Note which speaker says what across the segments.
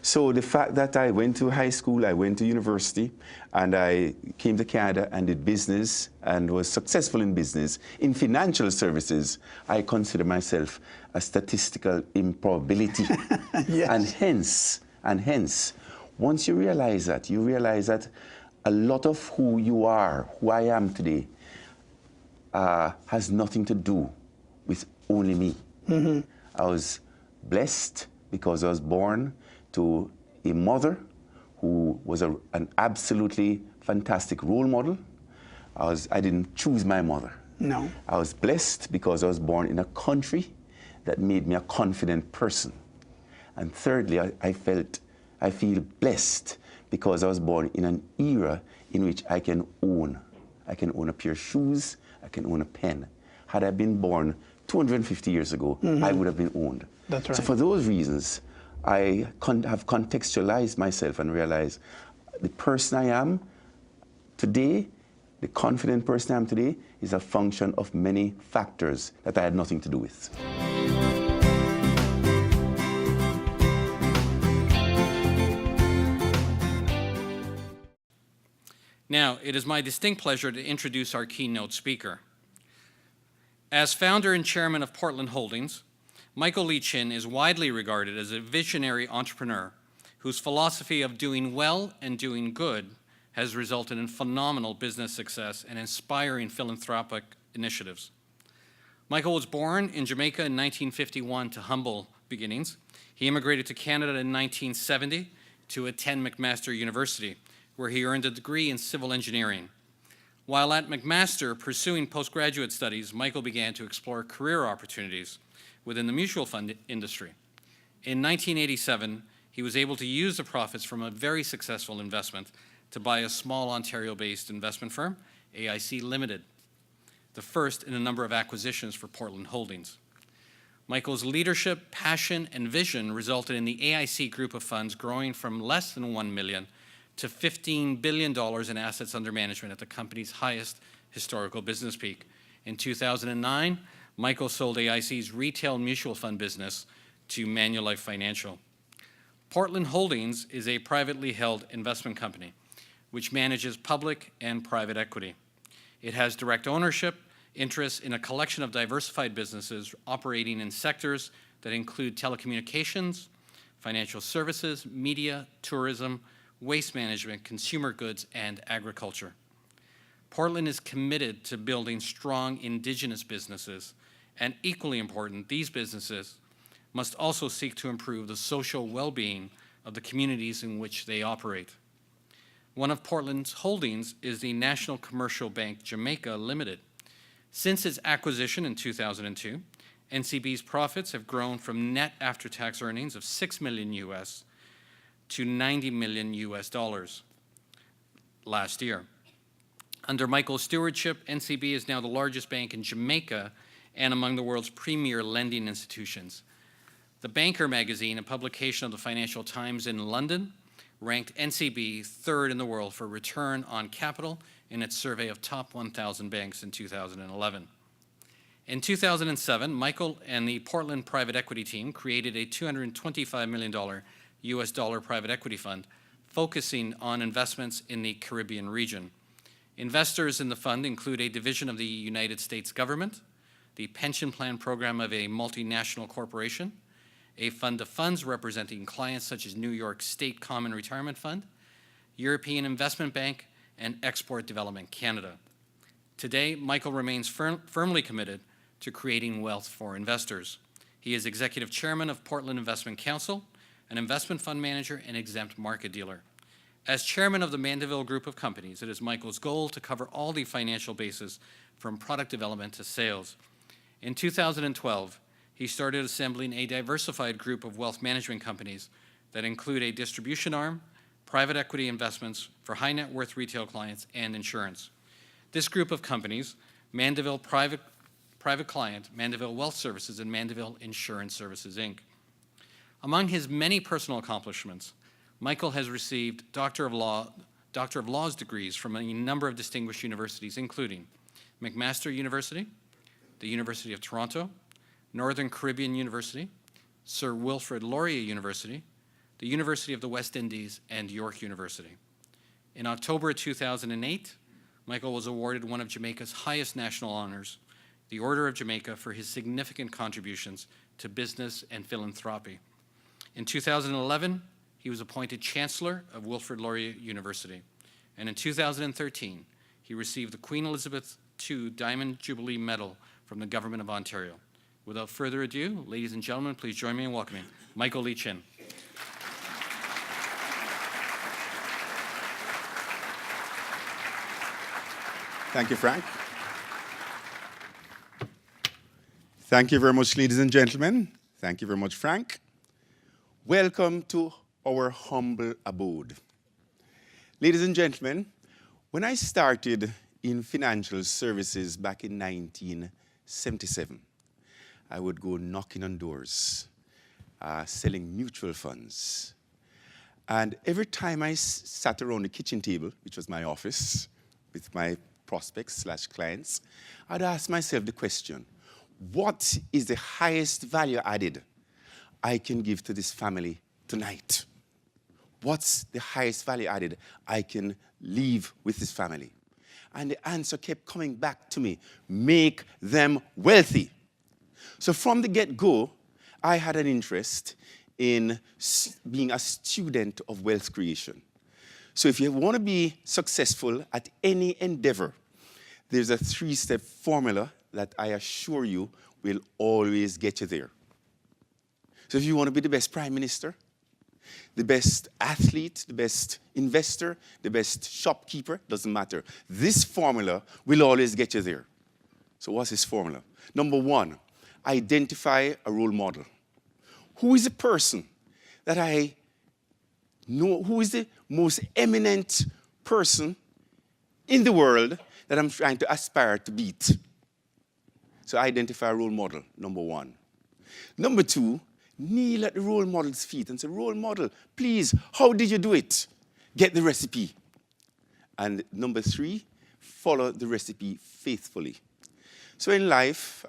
Speaker 1: So the fact that I went to high school, I went to university, and I came to Canada and did business and was successful in business, in financial services, I consider myself a statistical improbability.
Speaker 2: Yes.
Speaker 1: And hence, once you realize that a lot of who you are, who I am today, has nothing to do with only me.
Speaker 2: Mm-hmm.
Speaker 1: I was blessed because I was born to a mother who was an absolutely fantastic role model. I didn't choose my mother.
Speaker 2: No.
Speaker 1: I was blessed because I was born in a country that made me a confident person. And thirdly, I feel blessed because I was born in an era in which I can own a pair of shoes, I can own a pen. Had I been born 250 years ago, I would have been owned.
Speaker 2: That's right.
Speaker 1: So for those reasons, I have contextualized myself and realized the person I am today, the confident person I am today, is a function of many factors that I had nothing to do with.
Speaker 3: Now, it is my distinct pleasure to introduce our keynote speaker. As founder and chairman of Portland Holdings, Michael Lee Chin is widely regarded as a visionary entrepreneur whose philosophy of doing well and doing good has resulted in phenomenal business success and inspiring philanthropic initiatives. Michael was born in Jamaica in 1951 to humble beginnings. He immigrated to Canada in 1970 to attend McMaster University, where he earned a degree in civil engineering. While at McMaster pursuing postgraduate studies, Michael began to explore career opportunities within the mutual fund industry. In 1987, he was able to use the profits from a very successful investment to buy a small Ontario-based investment firm, AIC Limited, the first in a number of acquisitions for Portland Holdings. Michael's leadership, passion, and vision resulted in the AIC group of funds growing from less than $1 million to $15 billion in assets under management at the company's highest historical business peak. In 2009, Michael sold AIC's retail mutual fund business to Manulife Financial. Portland Holdings is a privately held investment company which manages public and private equity. It has direct ownership interests in a collection of diversified businesses operating in sectors that include telecommunications, financial services, media, tourism, waste management, consumer goods, and agriculture. Portland is committed to building strong indigenous businesses, and equally important, these businesses must also seek to improve the social well-being of the communities in which they operate. One of Portland's holdings is the National Commercial Bank Jamaica Limited. Since its acquisition in 2002, NCB's profits have grown from net after-tax earnings of $6 million US to $90 million US last year. Under Michael's stewardship, NCB is now the largest bank in Jamaica and among the world's premier lending institutions. The Banker magazine, a publication of the Financial Times in London, ranked NCB third in the world for return on capital in its survey of top 1,000 banks in 2011. In 2007, Michael and the Portland private equity team created a $225 million US dollar private equity fund focusing on investments in the Caribbean region. Investors in the fund include a division of the United States government, the pension plan program of a multinational corporation, a fund of funds representing clients such as New York State Common Retirement Fund, European Investment Bank, and Export Development Canada. Today, Michael remains firmly committed to creating wealth for investors. He is executive chairman of Portland Investment Council, an investment fund manager and exempt market dealer. As chairman of the Mandeville Group of Companies, it is Michael's goal to cover all the financial bases from product development to sales. In 2012, he started assembling a diversified group of wealth management companies that include a distribution arm, private equity investments for high net worth retail clients, and insurance. This group of companies, Mandeville Private Client, Mandeville Wealth Services, and Mandeville Insurance Services, Inc. Among his many personal accomplishments, Michael has received Doctor of Doctor of Laws degrees from a number of distinguished universities, including McMaster University, the University of Toronto, Northern Caribbean University, Sir Wilfrid Laurier University, the University of the West Indies, and York University. In October 2008, Michael was awarded one of Jamaica's highest national honors, the Order of Jamaica, for his significant contributions to business and philanthropy. In 2011, he was appointed Chancellor of Wilfrid Laurier University. And in 2013, he received the Queen Elizabeth II Diamond Jubilee Medal from the Government of Ontario. Without further ado, ladies and gentlemen, please join me in welcoming Michael Lee Chin.
Speaker 2: Thank you, Frank. Thank you very much, ladies and gentlemen. Thank you very much, Frank. Welcome to our humble abode. Ladies and gentlemen, when I started in financial services back in 1977, I would go knocking on doors, selling mutual funds. And every time I sat around the kitchen table, which was my office, with my prospects/clients, I'd ask myself the question, what is the highest value added I can give to this family tonight? What's the highest value added I can leave with this family? And the answer kept coming back to me, make them wealthy. So from the get-go, I had an interest in being a student of wealth creation. So if you want to be successful at any endeavor, there's a 3-step formula that I assure you will always get you there. So if you want to be the best prime minister, the best athlete, the best investor, the best shopkeeper, doesn't matter. This formula will always get you there. So what's this formula? Number 1, identify a role model. Who is a person that I know, who is the most eminent person in the world that I'm trying to aspire to beat? So identify a role model, number 1. Number 2, kneel at the role model's feet and say, role model, please, how did you do it? Get the recipe. And number 3, follow the recipe faithfully. So in life,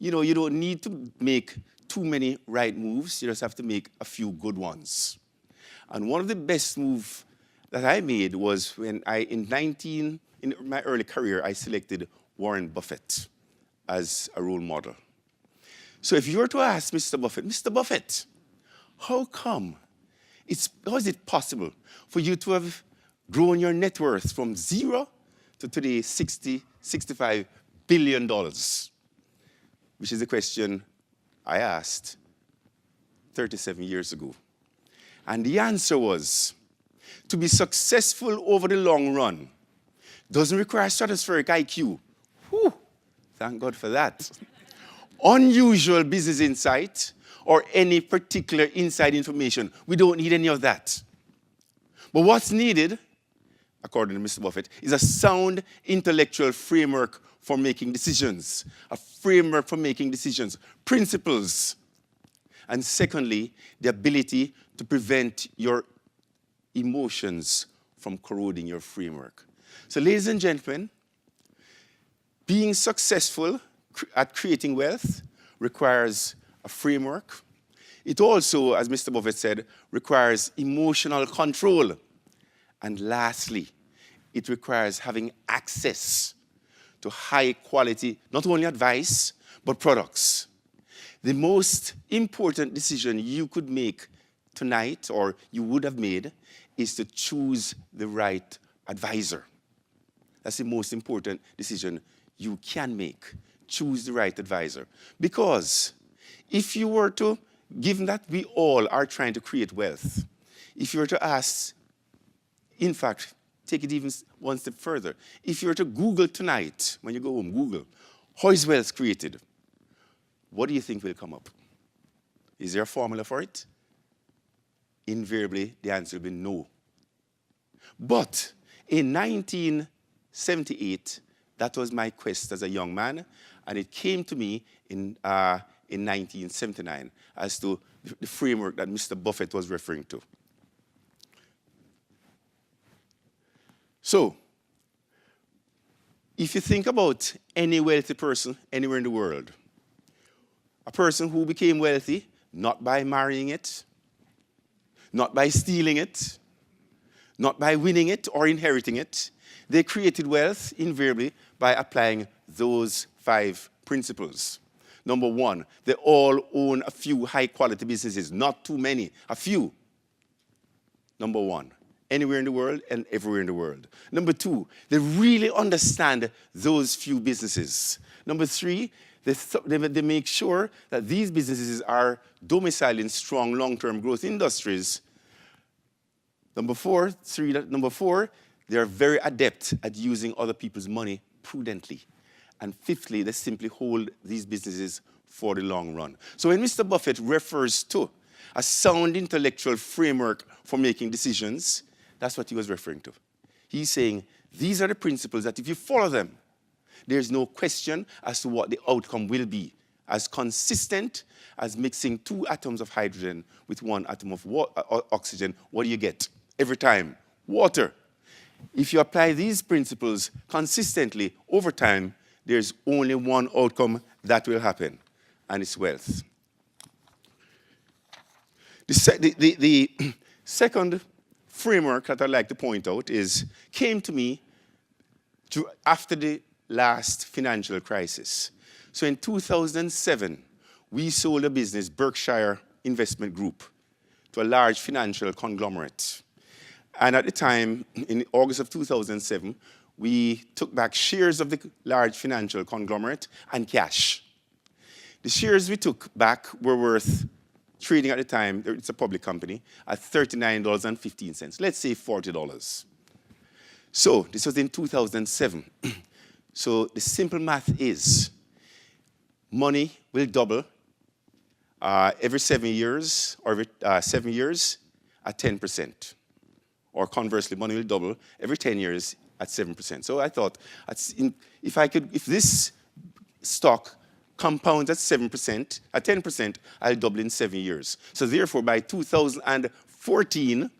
Speaker 2: you know, you don't need to make too many right moves. You just have to make a few good ones. And one of the best moves that I made was when in my early career, I selected Warren Buffett as a role model. So if you were to ask Mr. Buffett, how is it possible for you to have grown your net worth from 0 to today $65 billion? Which is a question I asked 37 years ago. And the answer was, to be successful over the long run doesn't require stratospheric IQ. Whew, thank God for that. Unusual business insight or any particular inside information. We don't need any of that. But what's needed, according to Mr. Buffett, is a sound intellectual framework for making decisions. A framework for making decisions. Principles. And secondly, the ability to prevent your emotions from corroding your framework. So ladies and gentlemen, being successful at creating wealth requires a framework. It also, as Mr. Buffett said, requires emotional control. And lastly, it requires having access to high quality, not only advice, but products. The most important decision you could make tonight, or you would have made, is to choose the right advisor. That's the most important decision you can make. Choose the right advisor. Because if you were to, given that we all are trying to create wealth, if you were to ask, in fact, take it even one step further, if you were to Google tonight, when you go home, Google, how is wealth created? What do you think will come up? Is there a formula for it? Invariably, the answer will be no. But in 1978, that was my quest as a young man, and it came to me in 1979 as to the framework that Mr. Buffett was referring to. So, if you think about any wealthy person anywhere in the world, a person who became wealthy not by marrying it, not by stealing it, not by winning it or inheriting it, they created wealth invariably by applying those 5 principles. Number 1, they all own a few high-quality businesses, not too many, a few. Number 1, anywhere in the world and everywhere in the world. Number 2, they really understand those few businesses. Number 3, they make sure that these businesses are domiciled in strong long-term growth industries. Number 4, they are very adept at using other people's money prudently. And fifthly, they simply hold these businesses for the long run. So when Mr. Buffett refers to a sound intellectual framework for making decisions, that's what he was referring to. He's saying, these are the principles that if you follow them, there's no question as to what the outcome will be. As consistent as mixing 2 atoms of hydrogen with 1 atom of oxygen, what do you get? Every time, water. If you apply these principles consistently over time, there's only one outcome that will happen, and it's wealth. The second framework that I'd like to point out came to me after the last financial crisis. So in 2007, we sold a business, Berkshire Investment Group, to a large financial conglomerate. And at the time, in August of 2007, we took back shares of the large financial conglomerate and cash. The shares we took back were worth, trading at the time, it's a public company, at $39.15. Let's say $40. So this was in 2007. So the simple math is, money will double every 7 years, or every 7 years at 10%. Or conversely, money will double every 10 years at 7%. So I thought, if this stock compounds at 7%, at 10%, I'll double in 7 years. So therefore, by 2014,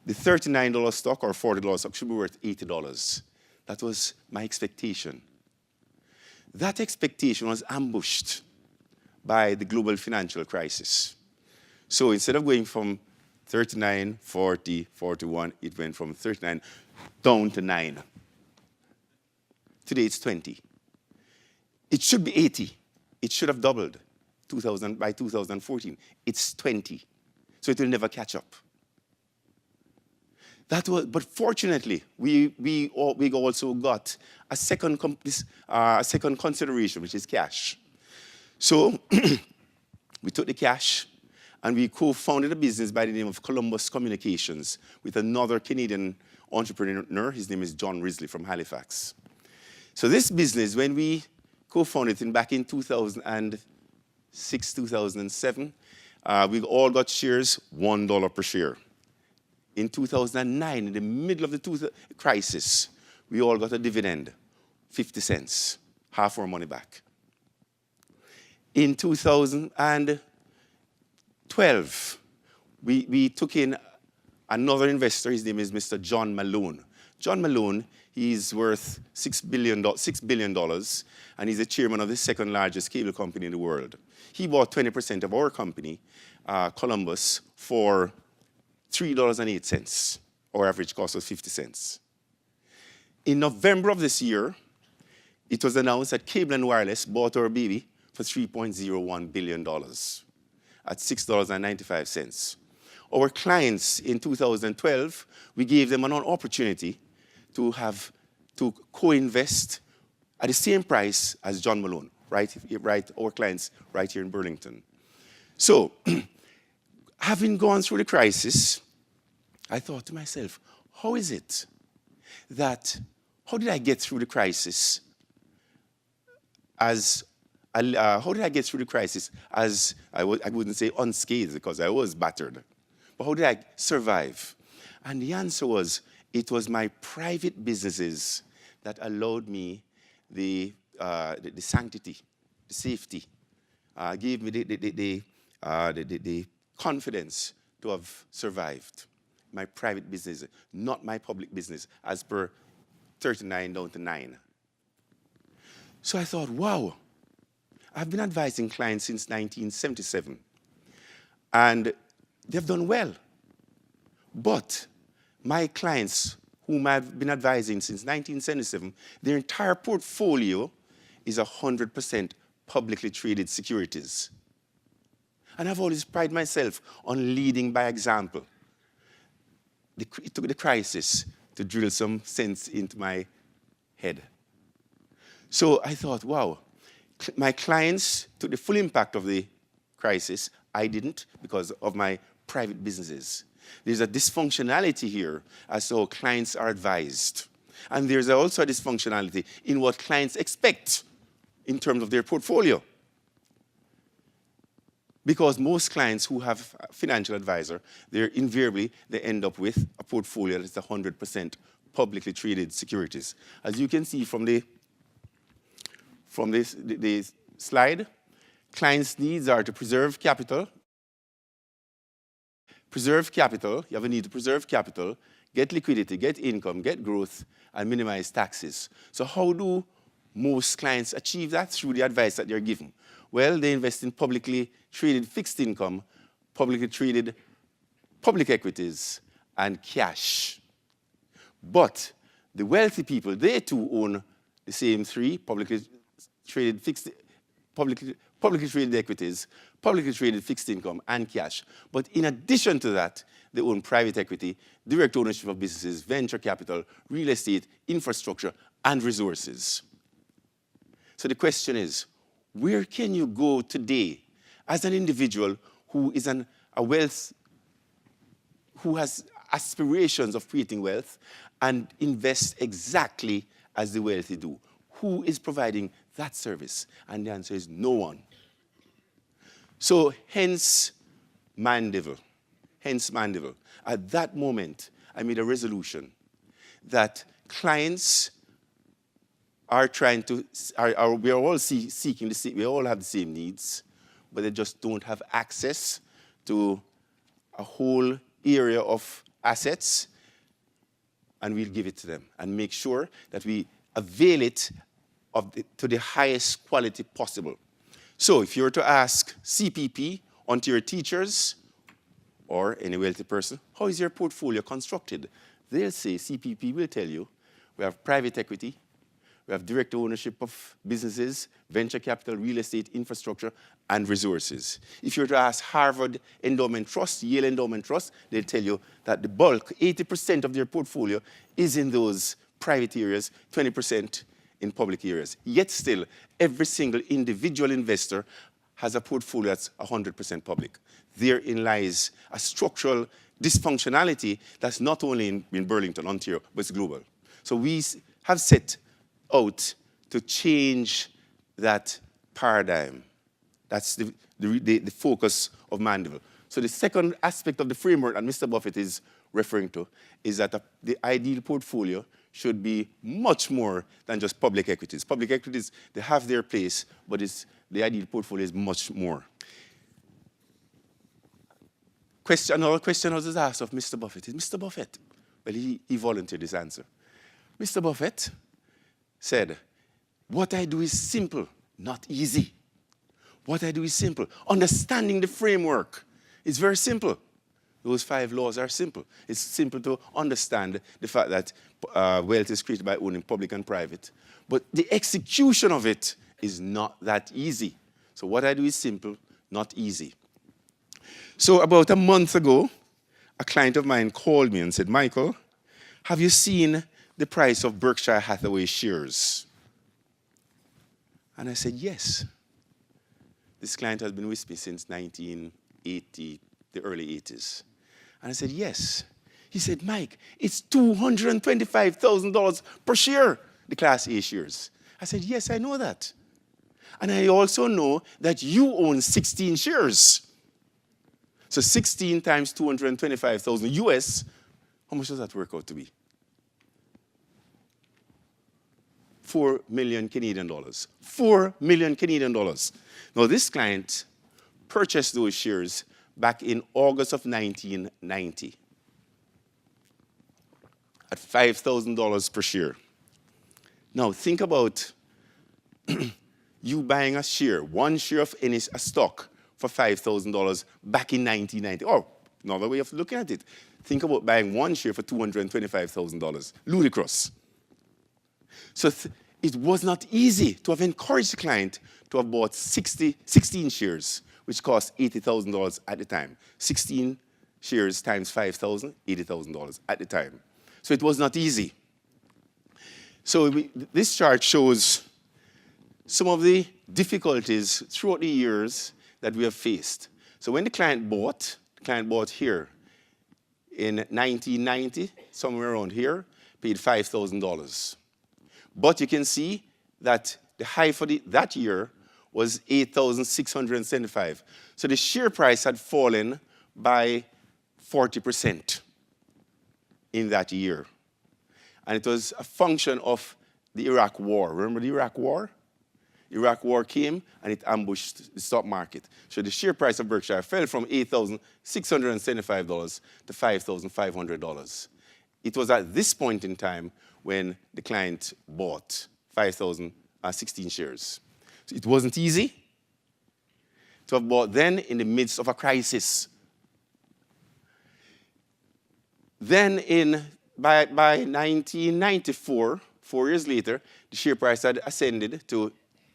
Speaker 2: the $39 stock or $40 stock should be worth $80. That was my expectation. That expectation was ambushed by the global financial crisis. So instead of going from 39, 40, 41, it went from 39 down to 9. Today it's 20. It should be 80. It should have doubled by 2014. It's 20. So it will never catch up. But fortunately, we also got a second consideration, which is cash. So we took the cash and we co-founded a business by the name of Columbus Communications with another Canadian entrepreneur. His name is John Risley from Halifax. So this business, when we co-founded it back in 2006, 2007, we all got shares, $1 per share. In 2009, in the middle of the crisis, we all got a dividend, 50 cents, half our money back. In 2012, we took in another investor. His name is Mr. John Malone. John Malone, he's worth $6 billion, and he's the chairman of the second largest cable company in the world. He bought 20% of our company, Columbus, for $3.08. Our average cost was 50 cents. In November of this year, it was announced that Cable and Wireless bought our baby for $3.01 billion at $6.95. Our clients in 2012, we gave them an opportunity to co-invest at the same price as John Malone, right? Our clients right here in Burlington. So, having gone through the crisis, I thought to myself, how did I get through the crisis as I wouldn't say unscathed because I was battered, but how did I survive? And the answer was, it was my private businesses that allowed me the sanctity, the safety, gave me the confidence to have survived. my private business, not my public business, as per 39 down to 9. So I thought, wow, I've been advising clients since 1977, and they've done well. But my clients whom I've been advising since 1977, their entire portfolio is 100% publicly traded securities. And I've always prided myself on leading by example. It took the crisis to drill some sense into my head. So I thought, wow, my clients took the full impact of the crisis. I didn't because of my private businesses. There's a dysfunctionality here as to how clients are advised. And there's also a dysfunctionality in what clients expect in terms of their portfolio. Because most clients who have a financial advisor, they end up with a portfolio that's 100% publicly traded securities. As you can see from the slide, clients' needs are to preserve capital. You have a need to preserve capital, get liquidity, get income, get growth, and minimize taxes. So how do most clients achieve that? Through the advice that they're given. Well, they invest in publicly traded fixed income, publicly traded public equities, and cash. But the wealthy people, they too own the same three: publicly traded equities, publicly traded fixed income, and cash. But in addition to that, they own private equity, direct ownership of businesses, venture capital, real estate, infrastructure, and resources. So the question is, where can you go today as an individual who is who has aspirations of creating wealth and invest exactly as the wealthy do? Who is providing that service? And the answer is no one. So hence Mandeville. At that moment, I made a resolution that clients are we are all seeking we all have the same needs, but they just don't have access to a whole area of assets, and we'll give it to them and make sure that we avail it to the highest quality possible. So if you were to ask CPP, onto your teachers, or any wealthy person, how is your portfolio constructed? They'll say, CPP will tell you, we have private equity, we have direct ownership of businesses, venture capital, real estate, infrastructure, and resources. If you were to ask Harvard Endowment Trust, Yale Endowment Trust, they'll tell you that the bulk, 80% of their portfolio is in those private areas, 20% in public areas. Yet still, every single individual investor has a portfolio that's 100% public. Therein lies a structural dysfunctionality that's not only in Burlington, Ontario, but it's global. So we have set out to change that paradigm. That's the focus of Mandeville. So the second aspect of the framework that Mr. Buffett is referring to is that the ideal portfolio should be much more than just public equities. Public equities, they have their place, but the ideal portfolio is much more. Another question was asked of Mr. Buffett. Is Mr. Buffett? Well, he volunteered this answer. Mr. Buffett said, what I do is simple, not easy. What I do is simple. Understanding the framework is very simple. Those 5 laws are simple. It's simple to understand the fact that wealth is created by owning public and private. But the execution of it is not that easy. So what I do is simple, not easy. So about a month ago, a client of mine called me and said, Michael, have you seen the price of Berkshire Hathaway shares? And I said, yes. This client has been with me since 1980, the early 80s. And I said, yes. He said, Mike, it's $225,000 per share, the Class A shares. I said, yes, I know that. And I also know that you own 16 shares. So 16 times 225,000 US, how much does that work out to be? 4 million Canadian dollars. 4 million Canadian dollars. Now, this client purchased those shares back in August of 1990. at $5,000 per share. Now, think about you buying a share, one share of any a stock for $5,000 back in 1990. Or another way of looking at it, think about buying one share for $225,000. Ludicrous. So it was not easy to have encouraged the client to have bought 16 shares, which cost $80,000 at the time. 16 shares times 5,000, $80,000 at the time. So it was not easy. So this chart shows some of the difficulties throughout the years that we have faced. So when the client bought here in 1990, somewhere around here, paid $5,000. But you can see that the high for that year was $8,675. So the share price had fallen by 40% in that year. And it was a function of the Iraq War. Remember the Iraq War? Iraq War came and it ambushed the stock market. So the share price of Berkshire fell from $8,675 to $5,500. It was at this point in time when the client bought 16 shares. So it wasn't easy to have bought then in the midst of a crisis. Then by 1994, 4 years later, the share price had ascended to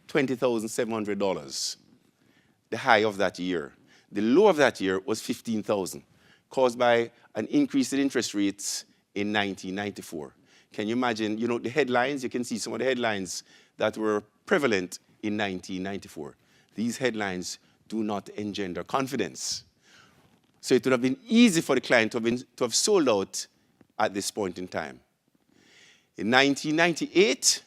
Speaker 2: $20,700, the high of that year. The low of that year was $15,000, caused by an increase in interest rates in 1994. Can you imagine, the headlines? You can see some of the headlines that were prevalent in 1994. These headlines do not engender confidence. So it would have been easy for the client to have sold out at this point in time. In 1998,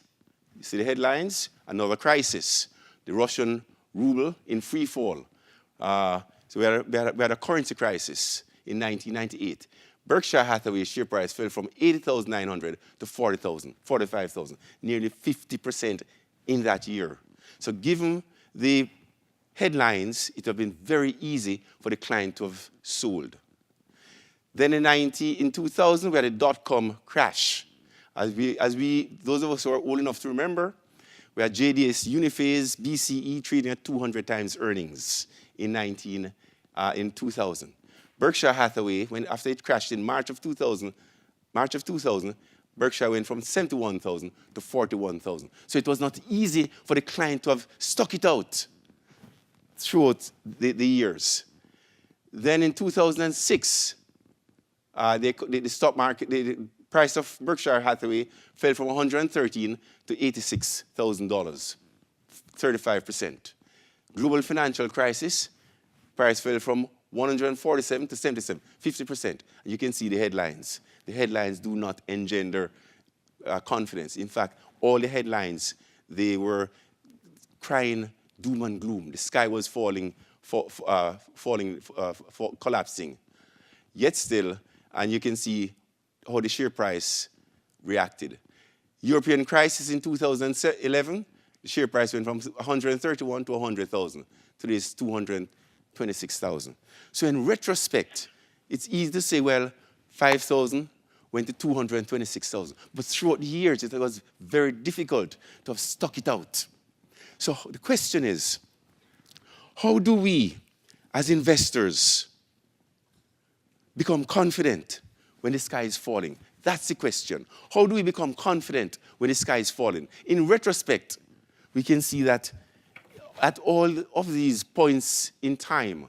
Speaker 2: you see the headlines, another crisis. The Russian ruble in free fall. So we had a currency crisis in 1998. Berkshire Hathaway's share price fell from $80,900 to $40,000, $45,000, nearly 50% in that year. So given the headlines, it would have been very easy for the client to have sold. Then in 2000, we had a dot-com crash. Those of us who are old enough to remember, we had JDS Uniphase, BCE trading at 200 times earnings in 2000. Berkshire Hathaway, after it crashed in March of 2000, Berkshire went from 71,000 to 41,000. So it was not easy for the client to have stuck it out throughout the years. Then in 2006, the stock market, the price of Berkshire Hathaway fell from $113,000 to $86,000, 35%. Global financial crisis, price fell from 147 to 77, 50%. And you can see the headlines. The headlines do not engender confidence. In fact, all the headlines, they were crying doom and gloom. The sky was collapsing. Yet still, and you can see how the share price reacted. European crisis in 2011, the share price went from 131 to 100,000. Today it's 226,000. So in retrospect, it's easy to say, well, 5,000 went to 226,000. But throughout the years, it was very difficult to have stuck it out. So the question is, how do we, as investors, become confident when the sky is falling? That's the question. How do we become confident when the sky is falling? In retrospect, we can see that at all of these points in time,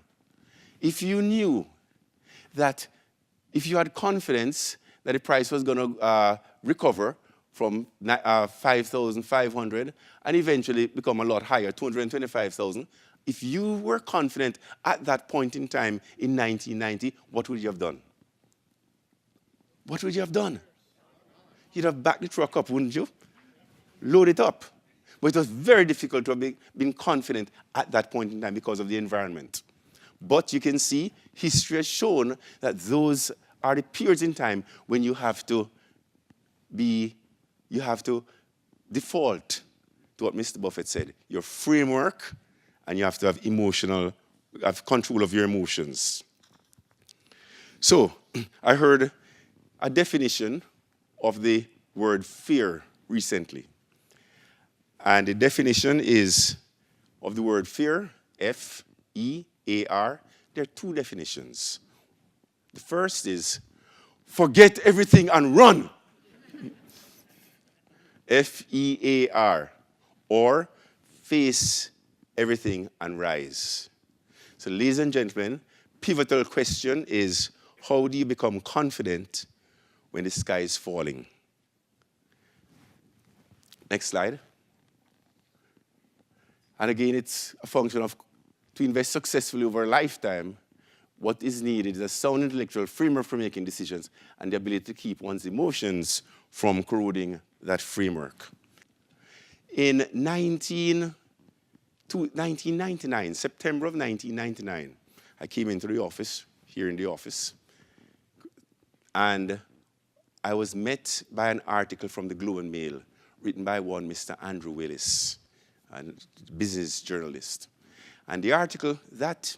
Speaker 2: if you knew that if you had confidence that the price was going to recover from 5,500 and eventually become a lot higher, 225,000, if you were confident at that point in time in 1990, what would you have done? What would you have done? You'd have backed the truck up, wouldn't you? Load it up. But it was very difficult to have been confident at that point in time because of the environment. But you can see history has shown that those are the periods in time when you have to default to what Mr. Buffett said, your framework, and you have to have control of your emotions. So I heard a definition of the word fear recently. And the definition is of the word fear, F-E-A-R. There are two definitions. The first is forget everything and run. F-E-A-R. Or face everything and rise. So, ladies and gentlemen, pivotal question is, how do you become confident when the sky is falling? Next slide. And again, it's a function of, to invest successfully over a lifetime, what is needed is a sound intellectual framework for making decisions and the ability to keep one's emotions from corroding that framework. In 1999, September of 1999, I came into the office, here in the office, and I was met by an article from the Globe and Mail written by one Mr. Andrew Willis, a business journalist. And the article that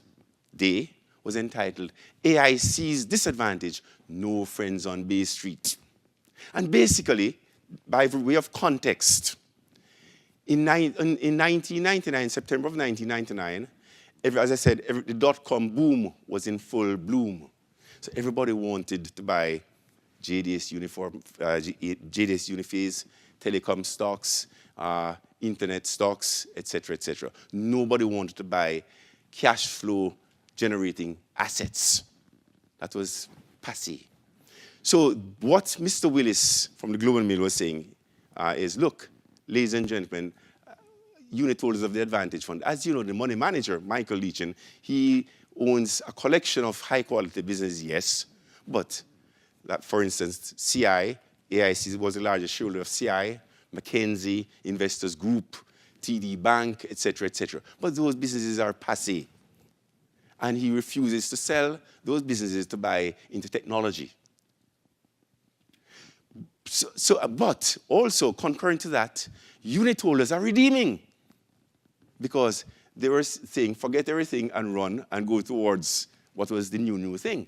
Speaker 2: day was entitled, AIC's Disadvantage, No Friends on Bay Street. And basically, by way of context, in 1999, September of 1999, as I said, the dot-com boom was in full bloom. So everybody wanted to buy JDS Uniphase, telecom stocks, internet stocks, etc., etc. Nobody wanted to buy cash flow generating assets. That was passé. So what Mr. Willis from the Globe and Mail was saying is, look, ladies and gentlemen, unit holders of the Advantage Fund, as you know, the money manager, Michael Leachin, he owns a collection of high-quality businesses, yes, but that, for instance, CI, AIC was the largest shareholder of CI, McKinsey, Investors Group, TD Bank, etc., etc. But those businesses are passé. And he refuses to sell those businesses to buy into technology. But also, concurrent to that, unit holders are redeeming because they were saying, forget everything and run and go towards what was the new thing.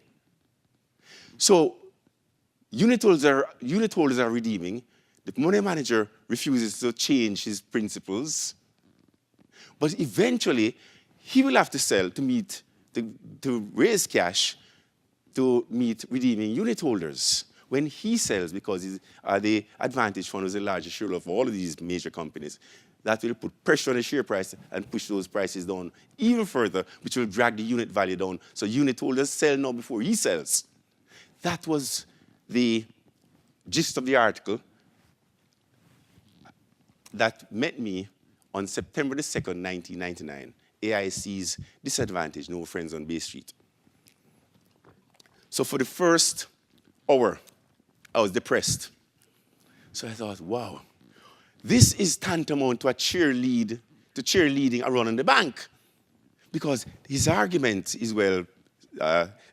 Speaker 2: So unit holders are redeeming. The money manager refuses to change his principles. But eventually, he will have to sell to raise cash to meet redeeming unit holders. When he sells, because the Advantage Fund is the largest shareholder of all of these major companies, that will put pressure on the share price and push those prices down even further, which will drag the unit value down. So unit holders sell now before he sells. That was the gist of the article that met me on September the 2nd, 1999, AIC's Disadvantage, No Friends on Bay Street. So for the first hour, I was depressed. So I thought, wow, this is tantamount to cheerleading a run on the bank. Because his argument is, well,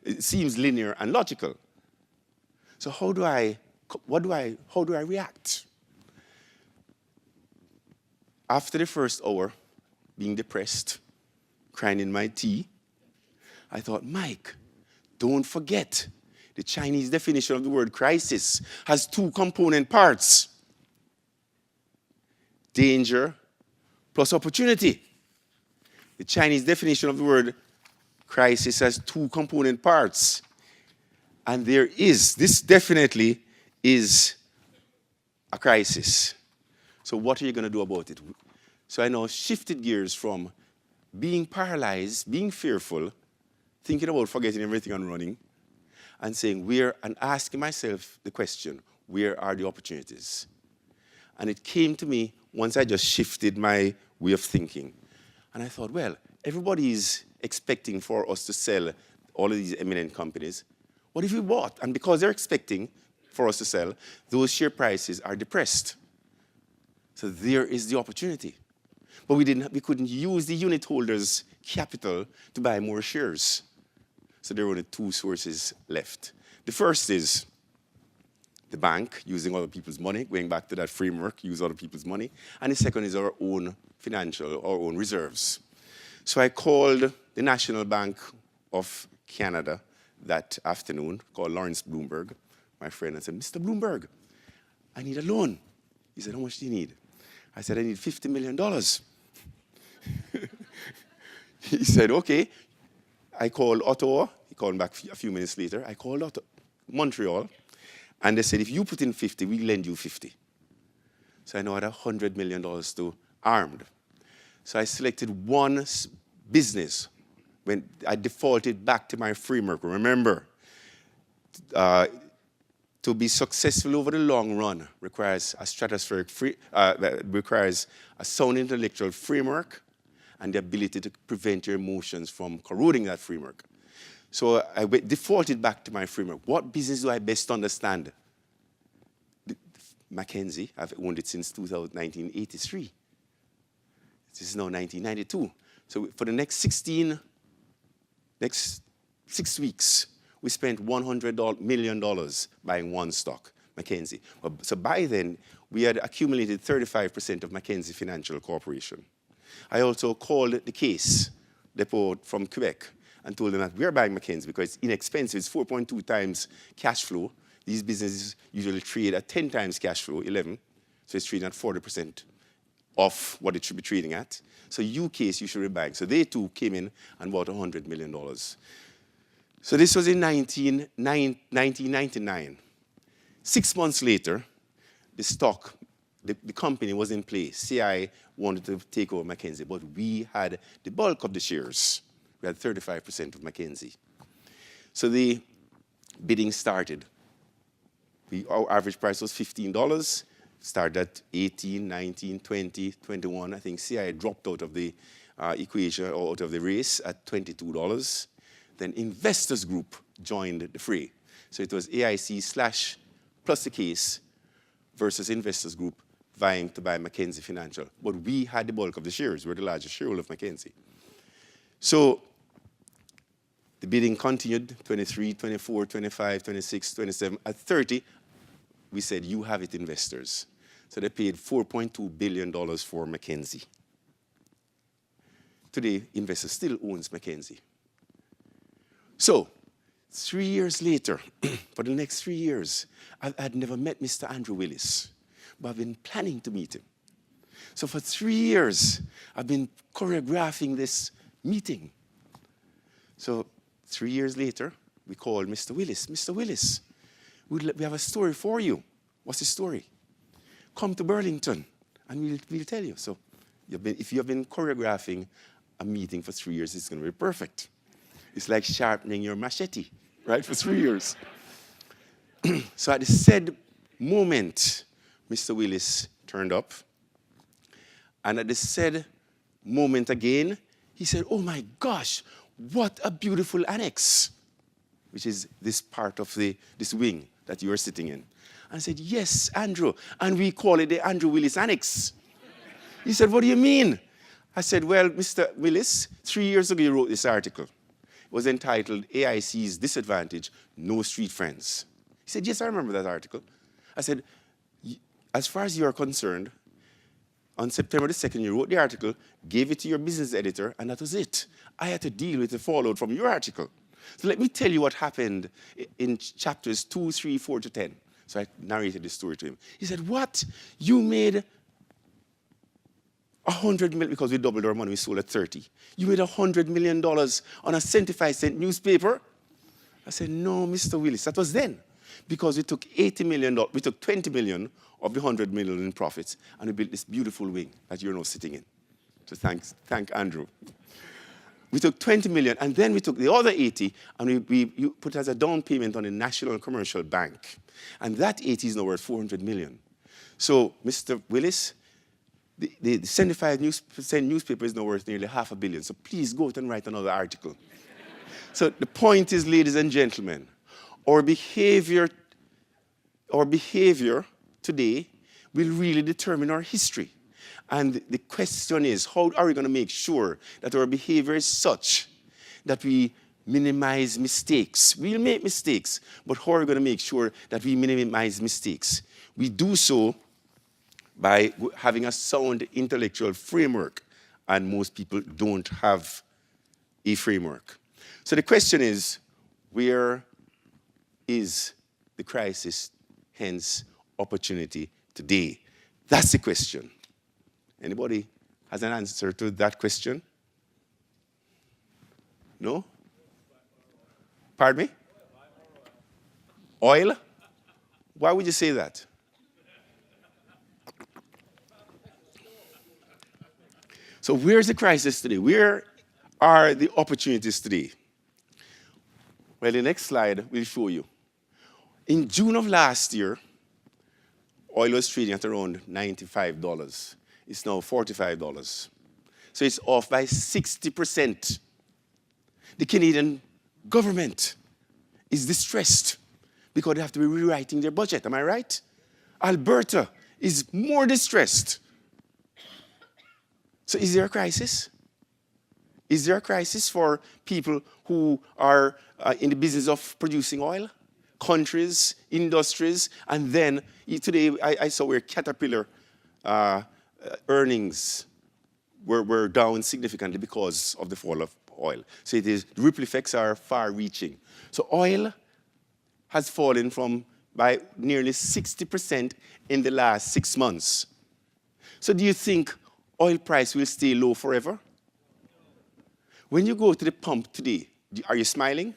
Speaker 2: it seems linear and logical. So how do I react? After the first hour, being depressed, crying in my tea, I thought, Mike, don't forget, the Chinese definition of the word crisis has two component parts. Danger plus opportunity. The Chinese definition of the word crisis has two component parts. And this definitely is a crisis. So what are you going to do about it? So I now shifted gears from being paralyzed, being fearful, thinking about forgetting everything and running, and saying, and asking myself the question, where are the opportunities? And it came to me once I just shifted my way of thinking. And I thought, well, everybody is expecting for us to sell all of these eminent companies. What if we bought? And because they're expecting for us to sell, those share prices are depressed. So there is the opportunity. But we couldn't use the unit holders' capital to buy more shares. So there were only two sources left. The first is the bank, using other people's money, going back to that framework, use other people's money. And the second is our own our own reserves. So I called the National Bank of Canada that afternoon, called Lawrence Bloomberg, my friend, and said, Mr. Bloomberg, I need a loan. He said, how much do you need? I said, I need $50 million. He said, okay. I called Ottawa. He called me back a few minutes later. I called Montreal, and they said, if you put in 50, we lend you 50. So I now had $100 million to armed. So I selected one business when I defaulted back to my framework. Remember, to be successful over the long run requires a requires a sound intellectual framework and the ability to prevent your emotions from corroding that framework. So I defaulted back to my framework. What business do I best understand? Mackenzie, I've owned it since 1983. This is now 1992. So for the next 6 weeks, we spent $100 million buying one stock, Mackenzie. So by then, we had accumulated 35% of Mackenzie Financial Corporation. I also called the case depot from Quebec and told them that we're buying Mackenzie because it's inexpensive. It's 4.2 times cash flow. These businesses usually trade at 10 times cash flow, 11. So it's trading at 40% of what it should be trading at. So case you should be buying. So they too came in and bought $100 million. So this was in 1999. 6 months later, the company was in place. CI wanted to take over Mackenzie, but we had the bulk of the shares. We had 35% of Mackenzie. So the bidding started. Our average price was $15. Started at 18, 19, 20, 21. I think CI dropped out of the equation or out of the race at $22. Then Investors Group joined the fray. So it was AIC plus the case versus Investors Group vying to buy Mackenzie Financial. But we had the bulk of the shares. We're the largest shareholder of Mackenzie. So the bidding continued, 23, 24, 25, 26, 27. At 30, we said, you have it, investors. So they paid $4.2 billion for Mackenzie. Today, investors still owns Mackenzie. So 3 years later, for the next 3 years, I'd never met Mr. Andrew Willis, but I've been planning to meet him. So for 3 years, I've been choreographing this meeting. So 3 years later, we called Mr. Willis. Mr. Willis, we have a story for you. What's the story? Come to Burlington, and we'll tell you. So if you have been choreographing a meeting for 3 years, it's going to be perfect. It's like sharpening your machete, right, for 3 years. So at the said moment, Mr. Willis turned up. And at the said moment again, he said, oh my gosh, what a beautiful annex, which is this part of this wing that you are sitting in. And I said, yes, Andrew, and we call it the Andrew Willis Annex. He said, what do you mean? I said, well, Mr. Willis, 3 years ago you wrote this article. It was entitled AIC's Disadvantage, No Street Friends. He said, yes, I remember that article. I said, as far as you're concerned, on September the 2nd, you wrote the article, gave it to your business editor, and that was it. I had to deal with the fallout from your article. So let me tell you what happened in chapters 2, 3, 4 to 10. So I narrated this story to him. He said, what? You made $100 million, because we doubled our money, we sold at 30. You made $100 million on a 75-cent newspaper? I said, no, Mr. Willis, that was then. Because we took $80 million, we took $20 million of the $100 million in profits, and we built this beautiful wing that you're now sitting in. So thank Andrew. We took $20 million, and then we took the other 80, and we put it as a down payment on the National Commercial Bank. And that 80 is now worth $400 million. So, Mr. Willis, the 75% newspaper is now worth nearly $500 million. So please go out and write another article. So the point is, ladies and gentlemen, our behavior today will really determine our history. And the question is, how are we going to make sure that our behavior is such that we minimize mistakes? We'll make mistakes, but how are we going to make sure that we minimize mistakes? We do so by having a sound intellectual framework, and most people don't have a framework. So the question is, where is the crisis? Hence, opportunity today? That's the question. Anybody has an answer to that question? No? Pardon me? Oil? Why would you say that? So where's the crisis today? Where are the opportunities today? Well, the next slide will show you. In June of last year, oil was trading at around $95. It's now $45. So it's off by 60%. The Canadian government is distressed because they have to be rewriting their budget. Am I right? Alberta is more distressed. So is there a crisis? Is there a crisis for people who are in the business of producing oil? Countries, industries, and then today I saw where Caterpillar earnings were down significantly because of the fall of oil. So the ripple effects are far-reaching. So oil has fallen by nearly 60% in the last 6 months. So do you think oil price will stay low forever? When you go to the pump today, are you smiling?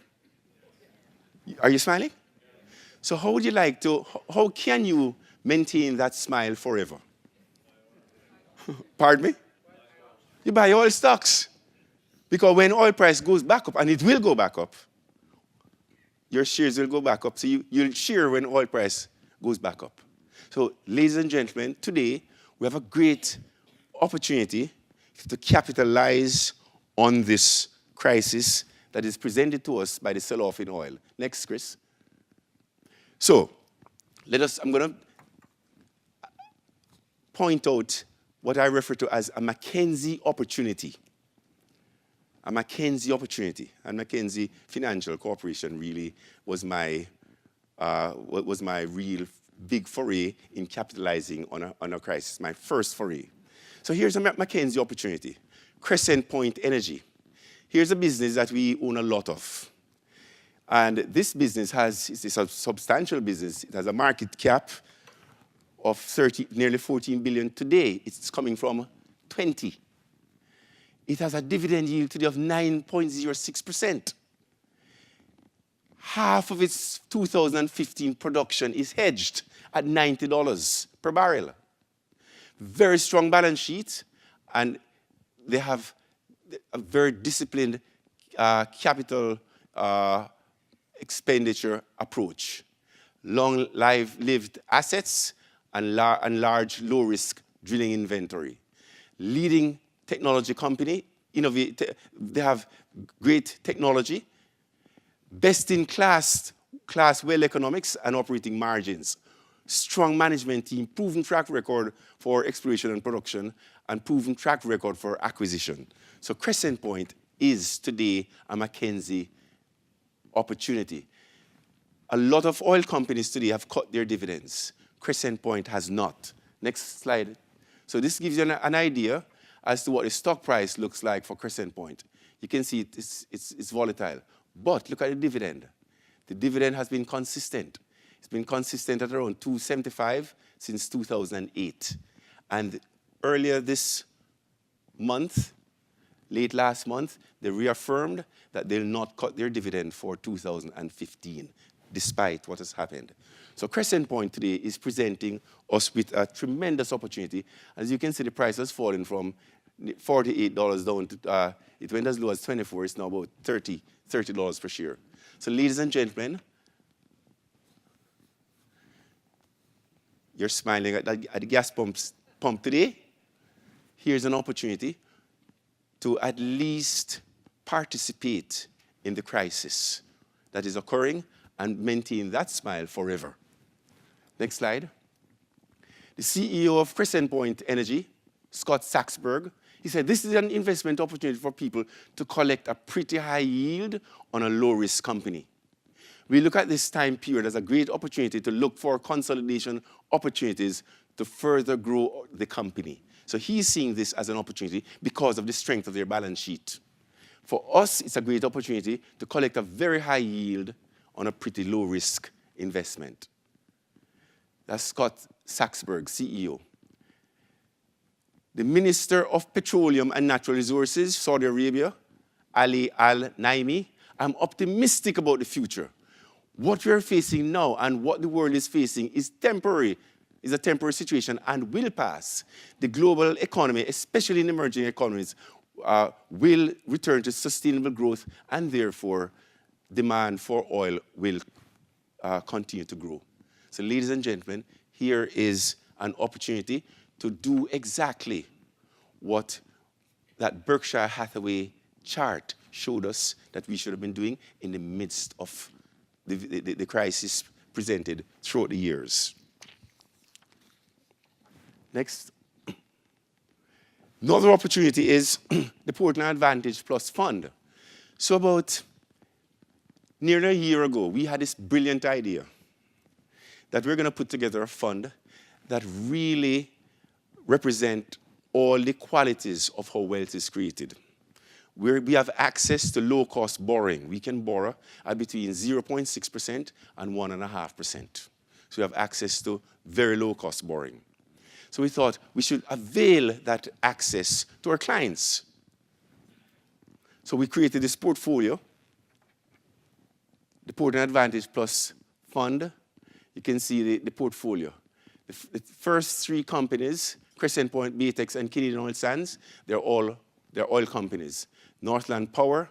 Speaker 2: Are you smiling? So how can you maintain that smile forever? Pardon me? You buy oil stocks. Because when oil price goes back up, and it will go back up, your shares will go back up. So you'll share when oil price goes back up. So ladies and gentlemen, today we have a great opportunity to capitalize on this crisis that is presented to us by the sell-off in oil. Next, Chris. So I'm going to point out what I refer to as a Mackenzie opportunity. A Mackenzie opportunity. And Mackenzie Financial Corporation really was my real big foray in capitalizing on a crisis, my first foray. So here's a Mackenzie opportunity. Crescent Point Energy. Here's a business that we own a lot of. And this business it's a substantial business. It has a market cap of nearly 14 billion today. It's coming from 20. It has a dividend yield today of 9.06%. Half of its 2015 production is hedged at $90 per barrel. Very strong balance sheet, and they have a very disciplined capital expenditure approach. Long-lived assets and large, low-risk drilling inventory. Leading technology company, they have great technology, best-in-class well economics and operating margins, strong management team, proven track record for exploration and production, and proven track record for acquisition. So Crescent Point is today a Mackenzie opportunity. A lot of oil companies today have cut their dividends. Crescent Point has not. Next slide. So this gives you an idea as to what the stock price looks like for Crescent Point. You can see it's volatile. But look at the dividend. The dividend has been consistent. It's been consistent at around $2.75 since 2008. And earlier this month, late last month, they reaffirmed that they'll not cut their dividend for 2015, despite what has happened. So Crescent Point today is presenting us with a tremendous opportunity. As you can see, the price has fallen from $48 down to, it went as low as $24. It's now about $30 per share. So ladies and gentlemen, you're smiling at the gas pump today. Here's an opportunity to at least participate in the crisis that is occurring and maintain that smile forever. Next slide. The CEO of Crescent Point Energy, Scott Saxberg, he said, this is an investment opportunity for people to collect a pretty high yield on a low-risk company. We look at this time period as a great opportunity to look for consolidation opportunities to further grow the company. So he's seeing this as an opportunity because of the strength of their balance sheet. For us, it's a great opportunity to collect a very high yield on a pretty low-risk investment. That's Scott Saxberg, CEO. The Minister of Petroleum and Natural Resources, Saudi Arabia, Ali Al-Naimi. I'm optimistic about the future. What we're facing now and what the world is facing is temporary, is a temporary situation and will pass. The global economy, especially in emerging economies, will return to sustainable growth, and therefore demand for oil will continue to grow. So ladies and gentlemen, here is an opportunity to do exactly what that Berkshire Hathaway chart showed us that we should have been doing in the midst of the crisis presented throughout the years. Next. Another opportunity is the Portland Advantage Plus Fund. So about nearly a year ago, we had this brilliant idea that we're going to put together a fund that really represent all the qualities of how wealth is created. We have access to low-cost borrowing. We can borrow at between 0.6% and 1.5%. So we have access to very low-cost borrowing. So we thought we should avail that access to our clients. So we created this portfolio, the Portland Advantage Plus Fund. You can see the portfolio. The first three companies, Crescent Point, Baytex, and Canadian Oil Sands, they're oil companies. Northland Power,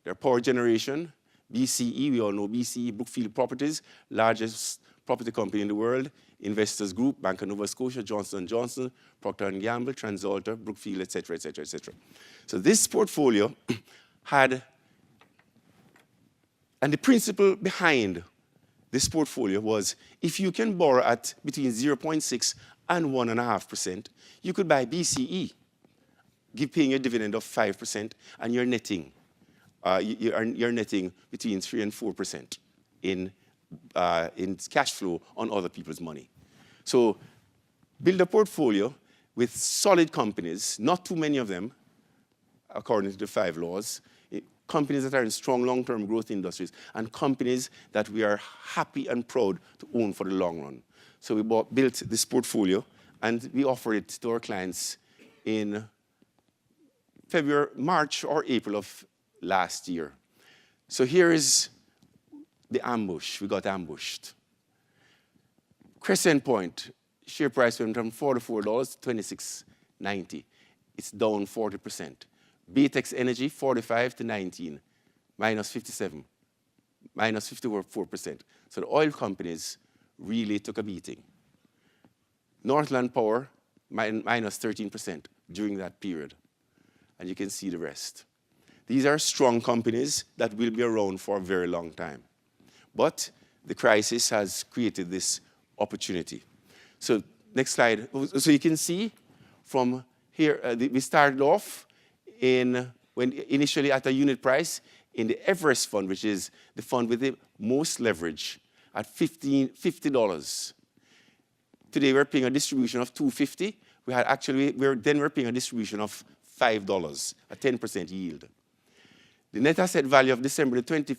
Speaker 2: they're power generation. BCE, we all know BCE, Brookfield Properties, largest property company in the world. Investors Group, Bank of Nova Scotia, Johnson & Johnson, Procter & Gamble, TransAlta, Brookfield, et cetera, et cetera, et cetera. So this portfolio had, and the principle behind this portfolio was if you can borrow at between 0.6 and 1.5%, you could buy BCE, paying a dividend of 5%, and you're netting, you're netting between 3 and 4% in cash flow on other people's money. So build a portfolio with solid companies, not too many of them, according to the 5 laws, companies that are in strong long-term growth industries, and companies that we are happy and proud to own for the long run. So we built this portfolio, and we offer it to our clients in March or April of last year. So here is the ambush. We got ambushed. Crescent Point, share price went from $44 to $26.90. It's down 40%. Baytex Energy, 45 to 19, minus 57, minus 54%. So the oil companies really took a beating. Northland Power, minus 13% during that period. And you can see the rest. These are strong companies that will be around for a very long time. But the crisis has created this opportunity. So next slide. So you can see from here, we started off initially at a unit price in the Everest Fund, which is the fund with the most leverage, at $50. Today we're paying a distribution of $2.50. We're paying a distribution of $5, a 10% yield. The net asset value of December the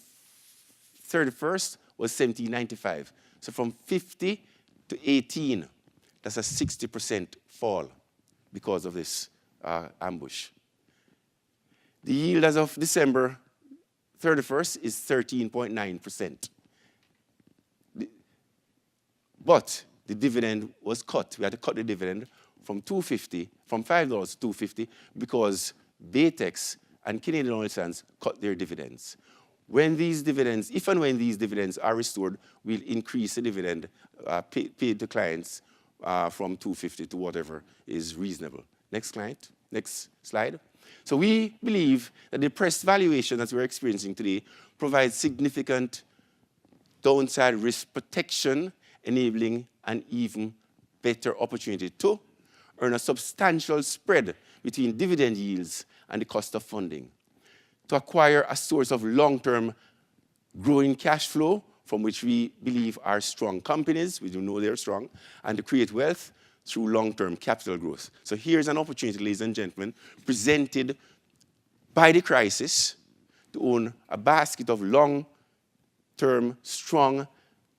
Speaker 2: 31st was $17.95. So from 50 to 18, that's a 60% fall because of this ambush. The yield as of December 31st is 13.9%. But the dividend was cut. We had to cut the dividend from $5 to $2.50 because Baytex and Canadian Oil Sands cut their dividends. When these dividends, if and when these dividends are restored, we'll increase the dividend paid to clients from $2.50 to whatever is reasonable. Next slide. So we believe that the depressed valuation that we're experiencing today provides significant downside risk protection, enabling an even better opportunity to earn a substantial spread between dividend yields and the cost of funding, to acquire a source of long-term growing cash flow from which we believe are strong companies, we do know they're strong, and to create wealth through long-term capital growth. So here's an opportunity, ladies and gentlemen, presented by the crisis to own a basket of long-term, strong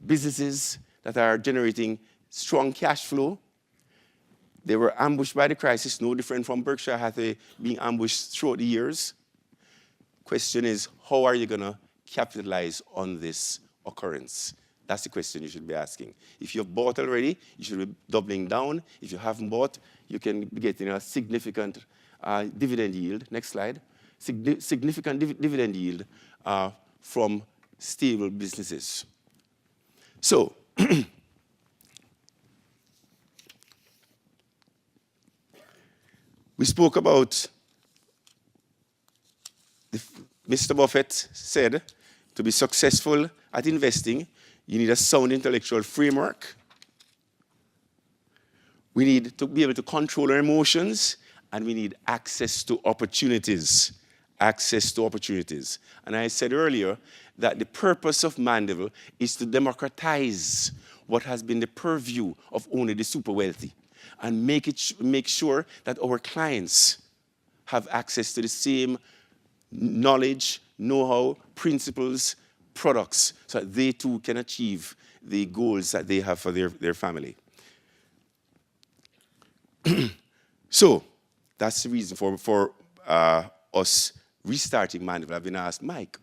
Speaker 2: businesses that are generating strong cash flow. They were ambushed by the crisis, no different from Berkshire Hathaway being ambushed throughout the years. Question is, how are you going to capitalize on this occurrence? That's the question you should be asking. If you've bought already, you should be doubling down. If you haven't bought, you can be getting a significant dividend yield. Next slide. Significant dividend yield from stable businesses. So, we spoke about, Mr. Buffett said, to be successful at investing, you need a sound intellectual framework. We need to be able to control our emotions, and we need access to opportunities. Access to opportunities. And I said earlier that the purpose of Mandeville is to democratize what has been the purview of only the super wealthy, and make sure that our clients have access to the same knowledge, know-how, principles, products, so that they too can achieve the goals that they have for their family. So that's the reason for us restarting Mandeville. I've been asked, Mike,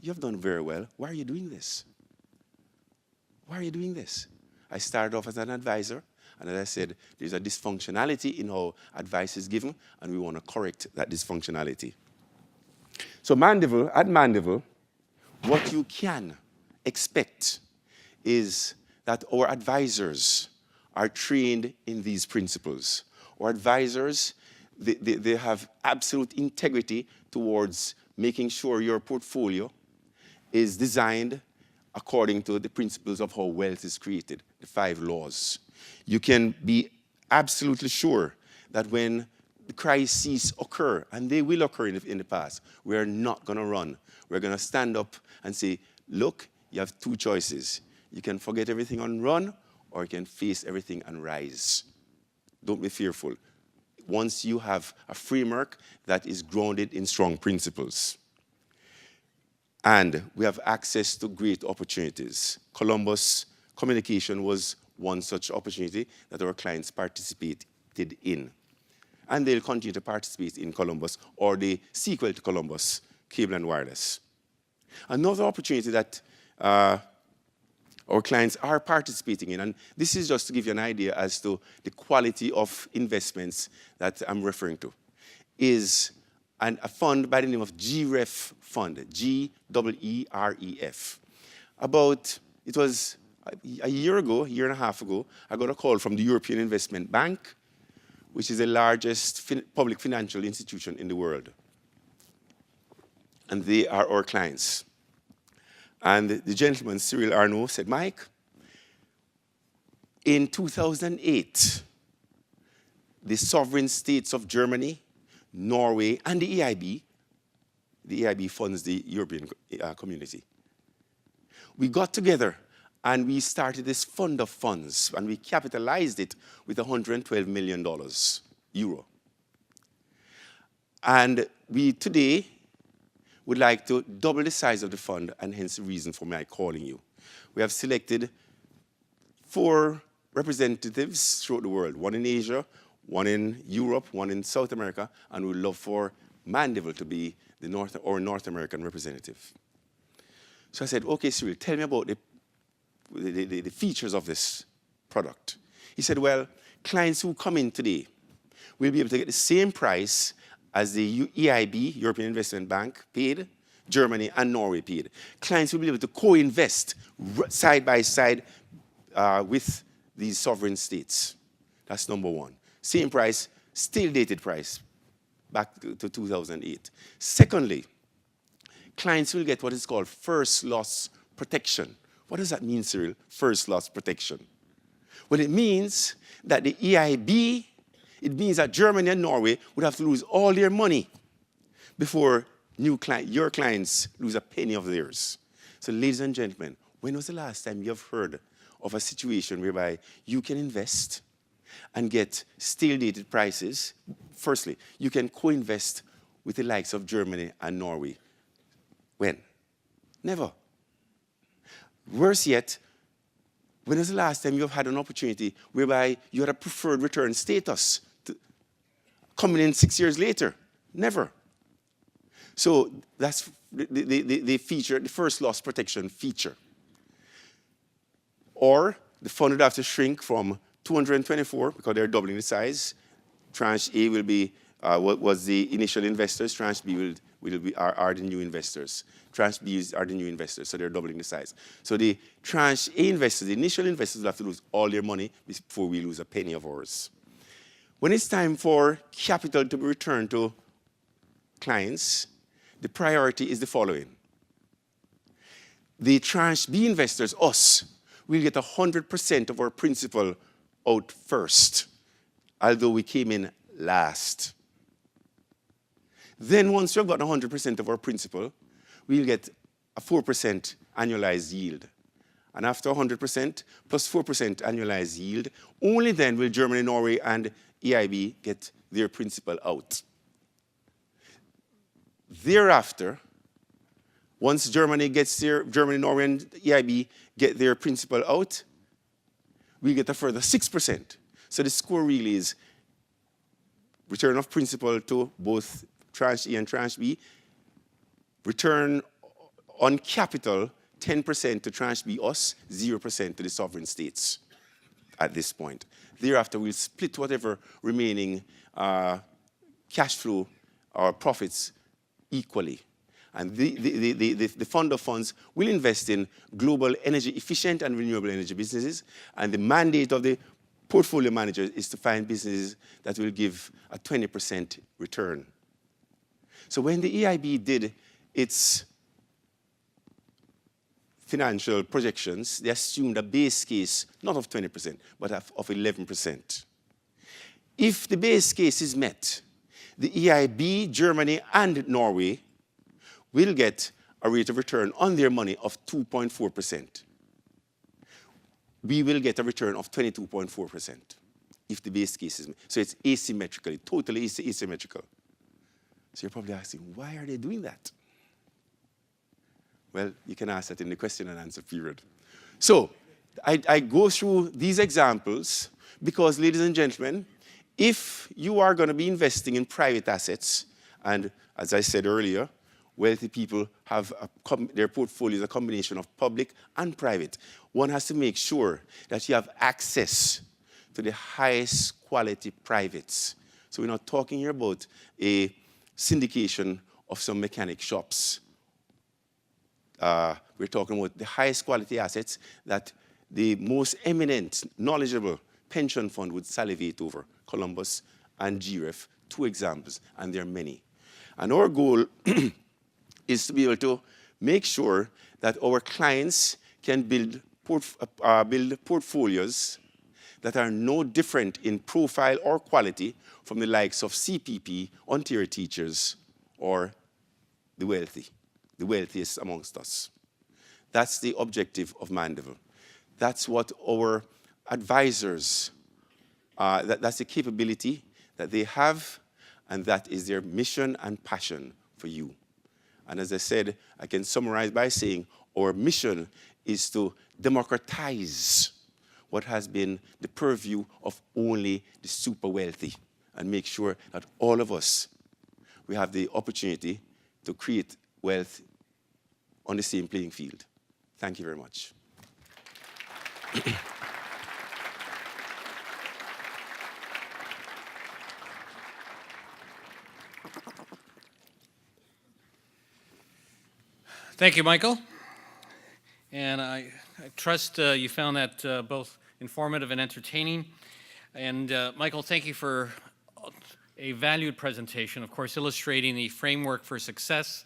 Speaker 2: you have done very well. Why are you doing this? Why are you doing this? I started off as an advisor, and as I said, there's a dysfunctionality in how advice is given, and we want to correct that dysfunctionality. So at Mandeville, what you can expect is that our advisors are trained in these principles. Our advisors, they have absolute integrity towards making sure your portfolio is designed according to the principles of how wealth is created, the 5 laws. You can be absolutely sure that when the crises occur, and they will occur in the past, we're not going to run. We're going to stand up and say, look, you have 2 choices. You can forget everything and run, or you can face everything and rise. Don't be fearful. Once you have a framework that is grounded in strong principles. And we have access to great opportunities. Columbus Communication was one such opportunity that our clients participated in. And they'll continue to participate in Columbus, or the sequel to Columbus, Cable and Wireless. Another opportunity that our clients are participating in, and this is just to give you an idea as to the quality of investments that I'm referring to, is a fund by the name of GREF Fund, G-E-E-R-E-F. It was a year and a half ago, I got a call from the European Investment Bank, which is the largest public financial institution in the world. And they are our clients. And the gentleman, Cyril Arnaud, said, Mike, in 2008, the sovereign states of Germany, Norway, and the EIB funds the European community. We got together and we started this fund of funds, and we capitalized it with $112 million, euro. And we today would like to double the size of the fund, and hence the reason for my calling you. We have selected 4 representatives throughout the world, 1 in Asia, 1 in Europe, 1 in South America, and we'd love for Mandeville to be the North American representative. So I said, okay, Cyril, tell me about the features of this product. He said, well, clients who come in today will be able to get the same price as the EIB, European Investment Bank, paid, Germany and Norway paid. Clients will be able to co-invest side by side with these sovereign states. That's number 1. Same price, still dated price, back to 2008. Secondly, clients will get what is called first loss protection. What does that mean, Cyril? First loss protection. Well, it means that the EIB, it means that Germany and Norway would have to lose all their money before your clients lose a penny of theirs. So, ladies and gentlemen, when was the last time you have heard of a situation whereby you can invest and get stale-dated prices? Firstly, you can co-invest with the likes of Germany and Norway. When? Never. Worse yet, When was the last time you've had an opportunity whereby you had a preferred return status coming in 6 years later? Never. So that's the feature, the first loss protection feature. Or the fund would have to shrink from 224 because they're doubling the size. Tranche A will be what was the initial investors. Tranche B are the new investors. Tranche B are the new investors, so they're doubling the size. So the Tranche A investors, the initial investors, will have to lose all their money before we lose a penny of ours. When it's time for capital to be returned to clients, the priority is the following. The Tranche B investors, us, will get 100% of our principal out first, although we came in last. Then once we've got 100% of our principal, we'll get a 4% annualized yield. And after 100% plus 4% annualized yield, only then will Germany, Norway, and EIB get their principal out. Thereafter, once Germany, Norway, and EIB get their principal out, we get a further 6%. So the score really is return of principal to both Tranche E and Tranche B, return on capital 10% to Tranche B, us, 0% to the sovereign states at this point. Thereafter, we'll split whatever remaining cash flow or profits equally. And the fund of funds will invest in global energy efficient and renewable energy businesses. And the mandate of the portfolio manager is to find businesses that will give a 20% return. So when the EIB did its financial projections, they assumed a base case, not of 20%, but of 11%. If the base case is met, the EIB, Germany, and Norway will get a rate of return on their money of 2.4%. We will get a return of 22.4% if the base case is met. So it's asymmetrically, totally asymmetrical. So you're probably asking, why are they doing that? Well, you can ask that in the question and answer period. So I go through these examples because, ladies and gentlemen, if you are going to be investing in private assets, and as I said earlier, wealthy people have their portfolios a combination of public and private. One has to make sure that you have access to the highest quality privates. So we're not talking here about a syndication of some mechanic shops. We're talking about the highest quality assets that the most eminent, knowledgeable pension fund would salivate over. Columbus and GREF, two examples, and there are many. And our goal is to be able to make sure that our clients can build portfolios that are no different in profile or quality from the likes of CPP, Ontario Teachers, or the wealthiest amongst us. That's the objective of Mandeville. That's what our advisors, that's the capability that they have, and that is their mission and passion for you. And as I said, I can summarize by saying our mission is to democratize what has been the purview of only the super wealthy and make sure that all of us, we have the opportunity to create wealth on the same playing field. Thank you very much.
Speaker 3: Thank you, Michael. And I trust you found that both informative and entertaining. And Michael, thank you for a valued presentation, of course, illustrating the framework for success,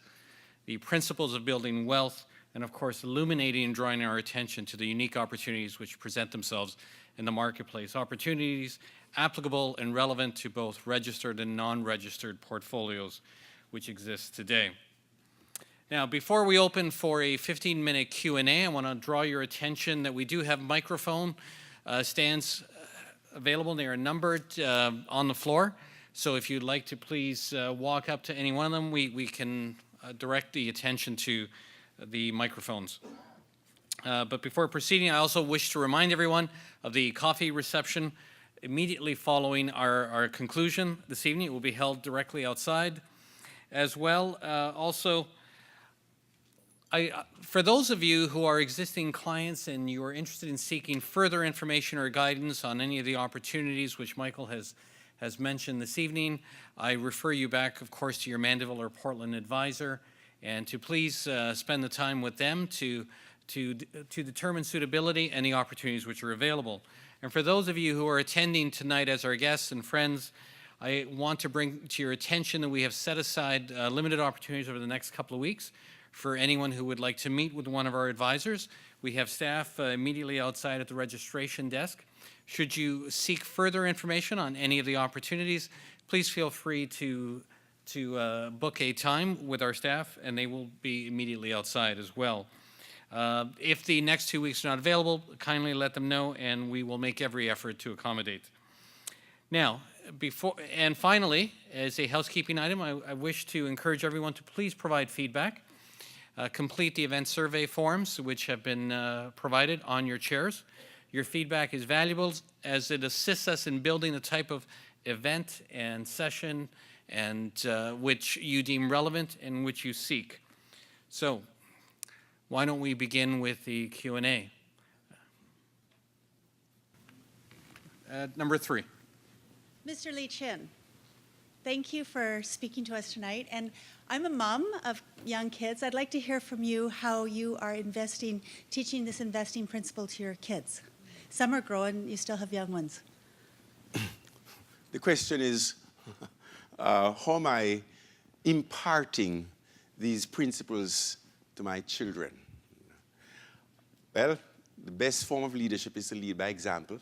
Speaker 3: the principles of building wealth, and of course, illuminating and drawing our attention to the unique opportunities which present themselves in the marketplace. Opportunities applicable and relevant to both registered and non-registered portfolios which exist today. Now, before we open for a 15-minute Q&A, I want to draw your attention that we do have microphone stands available. They are numbered on the floor. So if you'd like to please walk up to any one of them, we can direct the attention to the microphones. But before proceeding, I also wish to remind everyone of the coffee reception immediately following our conclusion this evening. It will be held directly outside as well. Also, for those of you who are existing clients and you are interested in seeking further information or guidance on any of the opportunities which Michael has mentioned this evening, I refer you back, of course, to your Mandeville or Portland advisor, and to please spend the time with them to determine suitability and the opportunities which are available. And for those of you who are attending tonight as our guests and friends, I want to bring to your attention that we have set aside limited opportunities over the next couple of weeks for anyone who would like to meet with one of our advisors. We have staff immediately outside at the registration desk. Should you seek further information on any of the opportunities, please feel free to book a time with our staff, and they will be immediately outside as well. If the next 2 weeks are not available, kindly let them know, and we will make every effort to accommodate. Now, finally, as a housekeeping item, I wish to encourage everyone to please provide feedback. Complete the event survey forms which have been provided on your chairs. Your feedback is valuable as it assists us in building the type of event and session and which you deem relevant and which you seek. So, why don't we begin with the Q&A? Number 3.
Speaker 4: Mr. Lee Chin, thank you for speaking to us tonight. And I'm a mom of young kids. I'd like to hear from you how you are teaching this investing principle to your kids. Some are grown, you still have young ones.
Speaker 2: The question is, how am I imparting these principles to my children? Well, the best form of leadership is to lead by example.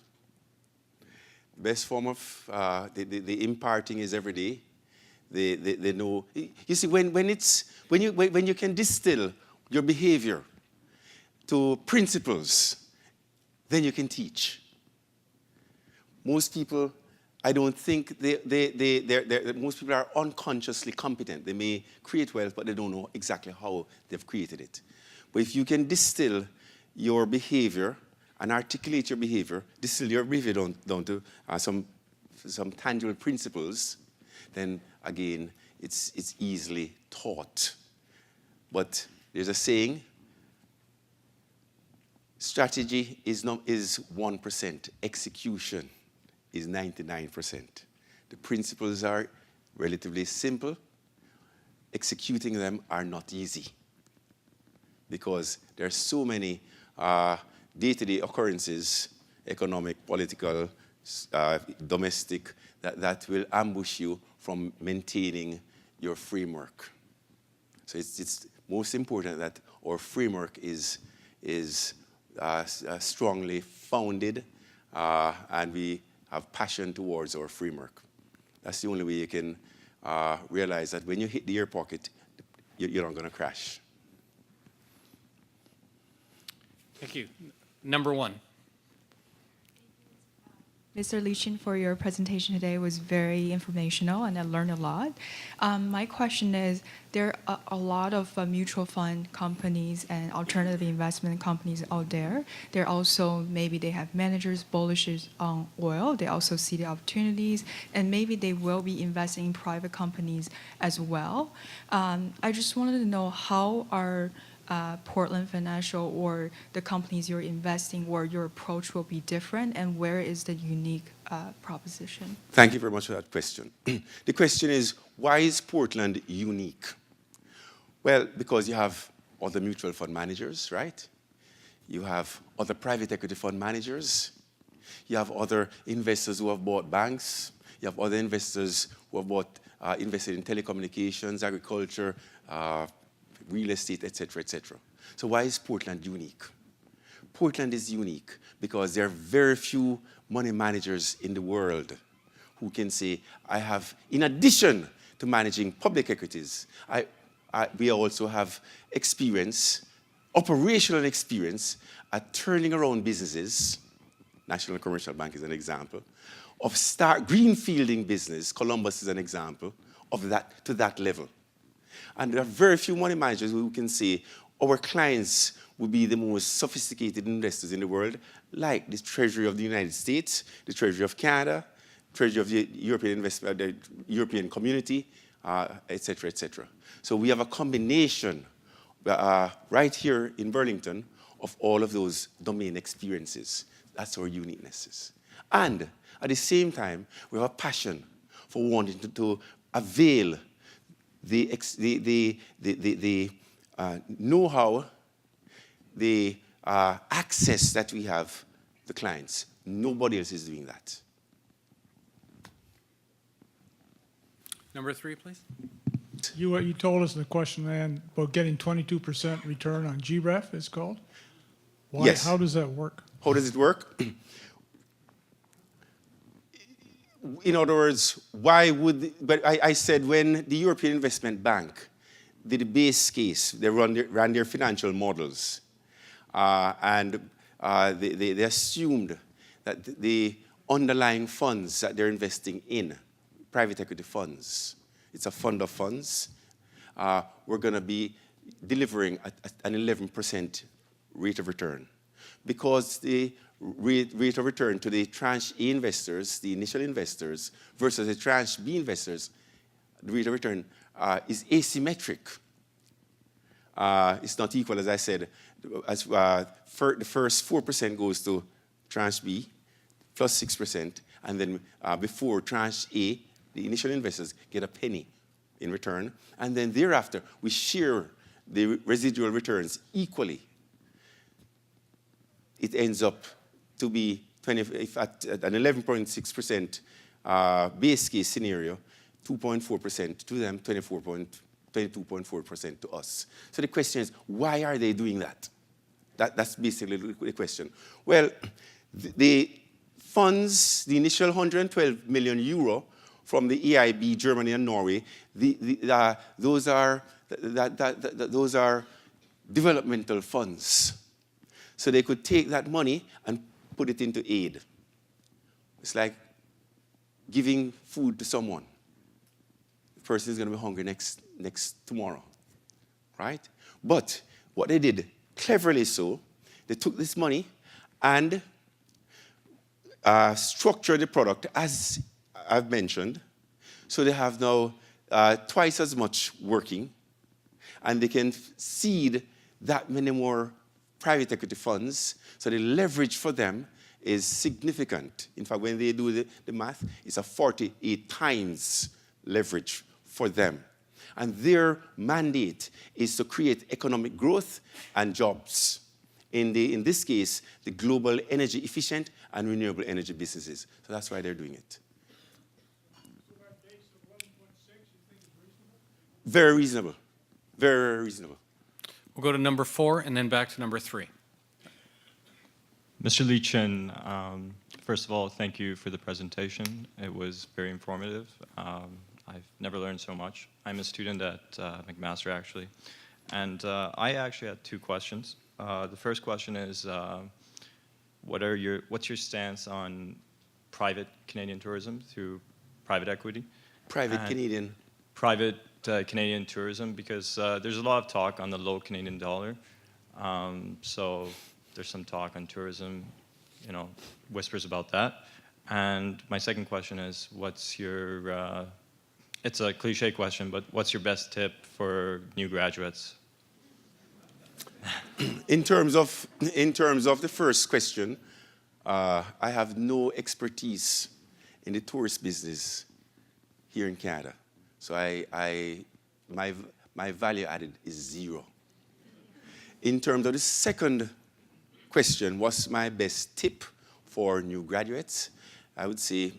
Speaker 2: The best form of the imparting is every day. They know. You see, when you can distill your behavior to principles, then you can teach. Most people, I don't think most people are unconsciously competent. They may create wealth, but they don't know exactly how they've created it. But if you can distill your behavior and articulate your behavior, distill your behavior down to some tangible principles, then again, it's easily taught. But there's a saying, strategy is 1%, execution is 99%. The principles are relatively simple. Executing them are not easy because there are so many day-to-day occurrences, economic, political, domestic, that will ambush you from maintaining your framework. So it's most important that our framework is strongly founded and we have passion towards our framework. That's the only way you can realize that when you hit the air pocket, you're not going to crash.
Speaker 3: Thank you. Number 1.
Speaker 5: Mr. Lee Chin, for your presentation today was very informational and I learned a lot. My question is, there are a lot of mutual fund companies and alternative investment companies out there. They're also, maybe they have managers bullish on oil. They also see the opportunities and maybe they will be investing in private companies as well. I just wanted to know how are Portland Financial or the companies you're investing or your approach will be different and where is the unique proposition?
Speaker 2: Thank you very much for that question. The question is, why is Portland unique? Well, because you have other mutual fund managers, right? You have other private equity fund managers. You have other investors who have bought banks. You have other investors who have invested in telecommunications, agriculture, real estate, etc., etc. So why is Portland unique? Portland is unique because there are very few money managers in the world who can say, I have, in addition to managing public equities, we also have experience, operational experience at turning around businesses. National Commercial Bank is an example. Of greenfielding business, Columbus is an example of that to that level. And there are very few money managers who can say, our clients would be the most sophisticated investors in the world, like the Treasury of the United States, the Treasury of Canada, Treasury of the the European Community, et cetera, et cetera. So we have a combination right here in Burlington of all of those domain experiences. That's our uniquenesses. And at the same time, we have a passion for wanting to avail the know-how, the access that we have to clients. Nobody else is doing that.
Speaker 3: Number 3, please.
Speaker 6: You told us in the question and about getting 22% return on GREF, it's called. Why,
Speaker 2: Yes.
Speaker 6: How does that work?
Speaker 2: How does it work? In other words, but I said when the European Investment Bank did the base case, they ran their financial models, and they assumed that the underlying funds that they're investing in, private equity funds, it's a fund of funds, we're going to be delivering an 11% rate of return. Because the rate of return to the tranche A investors, the initial investors, versus the tranche B investors, the rate of return is asymmetric. It's not equal, as I said. As, the first 4% goes to tranche B, plus 6%, and then before tranche A, the initial investors get a penny in return, and then thereafter, we share the residual returns equally. It ends up to be at an 11.6% base case scenario, 2.4% to them, 22.4% to us. So the question is, why are they doing that? That's basically the question. Well, the funds, the initial 112 million euro from the EIB, Germany, and Norway, those are developmental funds. So they could take that money and put it into aid. It's like giving food to someone. The person is going to be hungry next tomorrow, right? But what they did, cleverly so, they took this money and structured the product, as I've mentioned. So they have now twice as much working, and they can seed that many more private equity funds, so the leverage for them is significant. In fact, when they do the math, it's a 48 times leverage for them. And their mandate is to create economic growth and jobs. In this case, the global energy efficient and renewable energy businesses. So that's why they're doing it.
Speaker 6: So that base of 11.6, you think is reasonable?
Speaker 2: Very reasonable. Very reasonable.
Speaker 3: We'll go to number 4 and then back to number 3.
Speaker 7: Mr. Lee Chin, first of all, thank you for the presentation. It was very informative. I've never learned so much. I'm a student at McMaster, actually. And I actually had 2 questions. The first question is, what's your stance on private Canadian tourism through private equity?
Speaker 2: Private Canadian.
Speaker 7: Private Canadian tourism, because there's a lot of talk on the low Canadian dollar. So there's some talk on tourism, whispers about that. And my second question is, what's your, it's a cliche question, but what's your best tip for new graduates?
Speaker 2: In terms of the first question, I have no expertise in the tourist business here in Canada. So my value added is 0. In terms of the second question, what's my best tip for new graduates? I would say,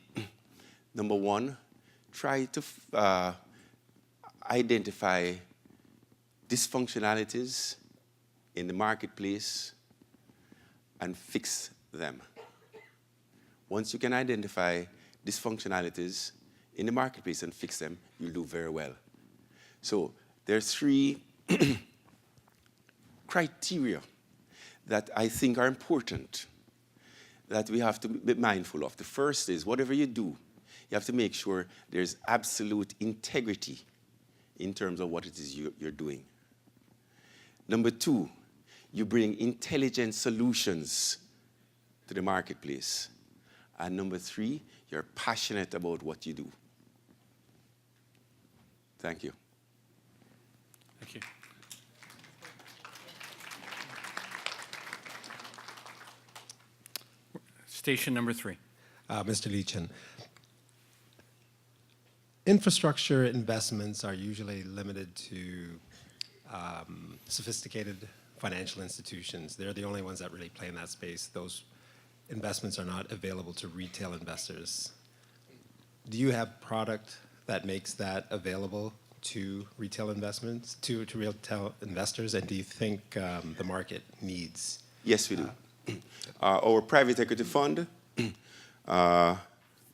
Speaker 2: number 1, try to identify dysfunctionalities in the marketplace and fix them. Once you can identify dysfunctionalities in the marketplace and fix them, you'll do very well. So there's 3 criteria that I think are important that we have to be mindful of. The first is, whatever you do, you have to make sure there's absolute integrity in terms of what it is you're doing. Number two, you bring intelligent solutions to the marketplace. And number three, you're passionate about what you do. Thank you.
Speaker 3: Thank you. Station number 3.
Speaker 8: Mr. Leachin, infrastructure investments are usually limited to sophisticated financial institutions. They're the only ones that really play in that space. Those investments are not available to retail investors. Do you have product that makes that available to retail investments, to retail investors, and do you think the market needs?
Speaker 2: Yes, we do. Our private equity fund,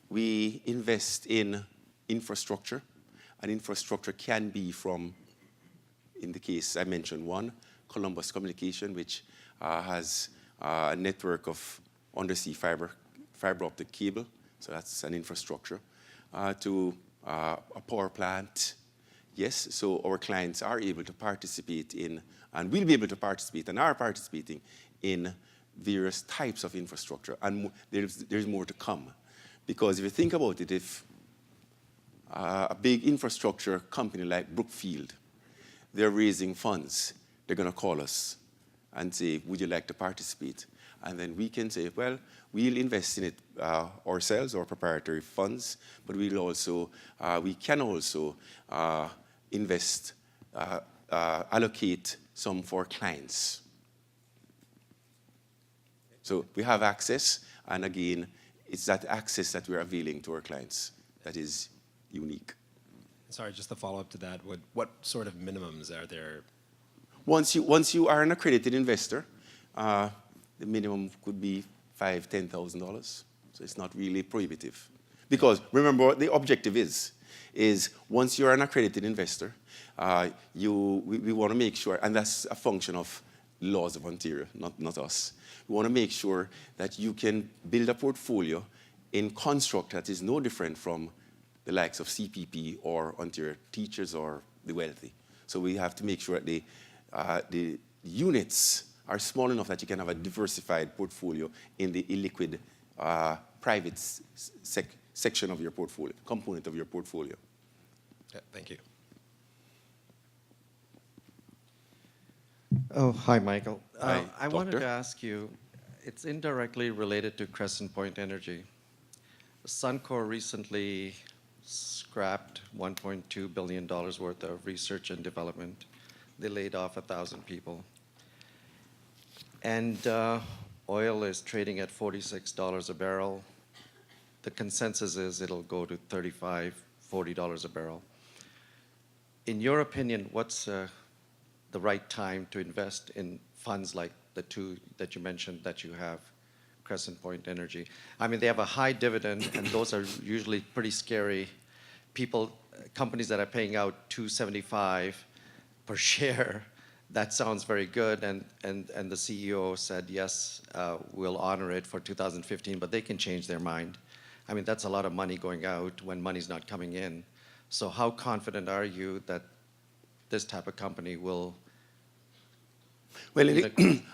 Speaker 2: we invest in infrastructure, and infrastructure can be from, in the case I mentioned one, Columbus Communication, which has a network of undersea fiber optic cable, so that's an infrastructure, to a power plant. Yes, so our clients are able to participate in, and will be able to participate, and are participating in various types of infrastructure, and there's more to come. Because if you think about it, if a big infrastructure company like Brookfield, they're raising funds, they're going to call us and say, would you like to participate? And then we can say, well, we'll invest in it ourselves, our proprietary funds, but we can also invest, allocate some for clients. So we have access, and again, it's that access that we're availing to our clients that is unique.
Speaker 8: Sorry, just a follow-up to that. What sort of minimums are there?
Speaker 2: Once you are an accredited investor, the minimum could be $5,000, $10,000. So it's not really prohibitive. Because remember what the objective is once you're an accredited investor, we want to make sure, and that's a function of laws of Ontario, not us. We want to make sure that you can build a portfolio in construct that is no different from the likes of CPP or Ontario Teachers or the wealthy. So we have to make sure that the units are small enough that you can have a diversified portfolio in the illiquid private section of your portfolio, component of your portfolio.
Speaker 8: Yeah, thank you.
Speaker 9: Oh, hi, Michael.
Speaker 2: Hi,
Speaker 9: I wanted
Speaker 2: Doctor.
Speaker 9: to ask you, it's indirectly related to Crescent Point Energy. Suncor recently scrapped $1.2 billion worth of research and development. They laid off 1,000 people. And oil is trading at $46 a barrel. The consensus is it'll go to $35, $40 a barrel. In your opinion, what's the right time to invest in funds like the two that you mentioned that you have, Crescent Point Energy? I mean, they have a high dividend, and those are usually pretty scary. Companies that are paying out $2.75 per share, that sounds very good, and the CEO said, yes, we'll honor it for 2015, but they can change their mind. I mean, that's a lot of money going out when money's not coming in. So how confident are you that this type of company will?
Speaker 2: Well,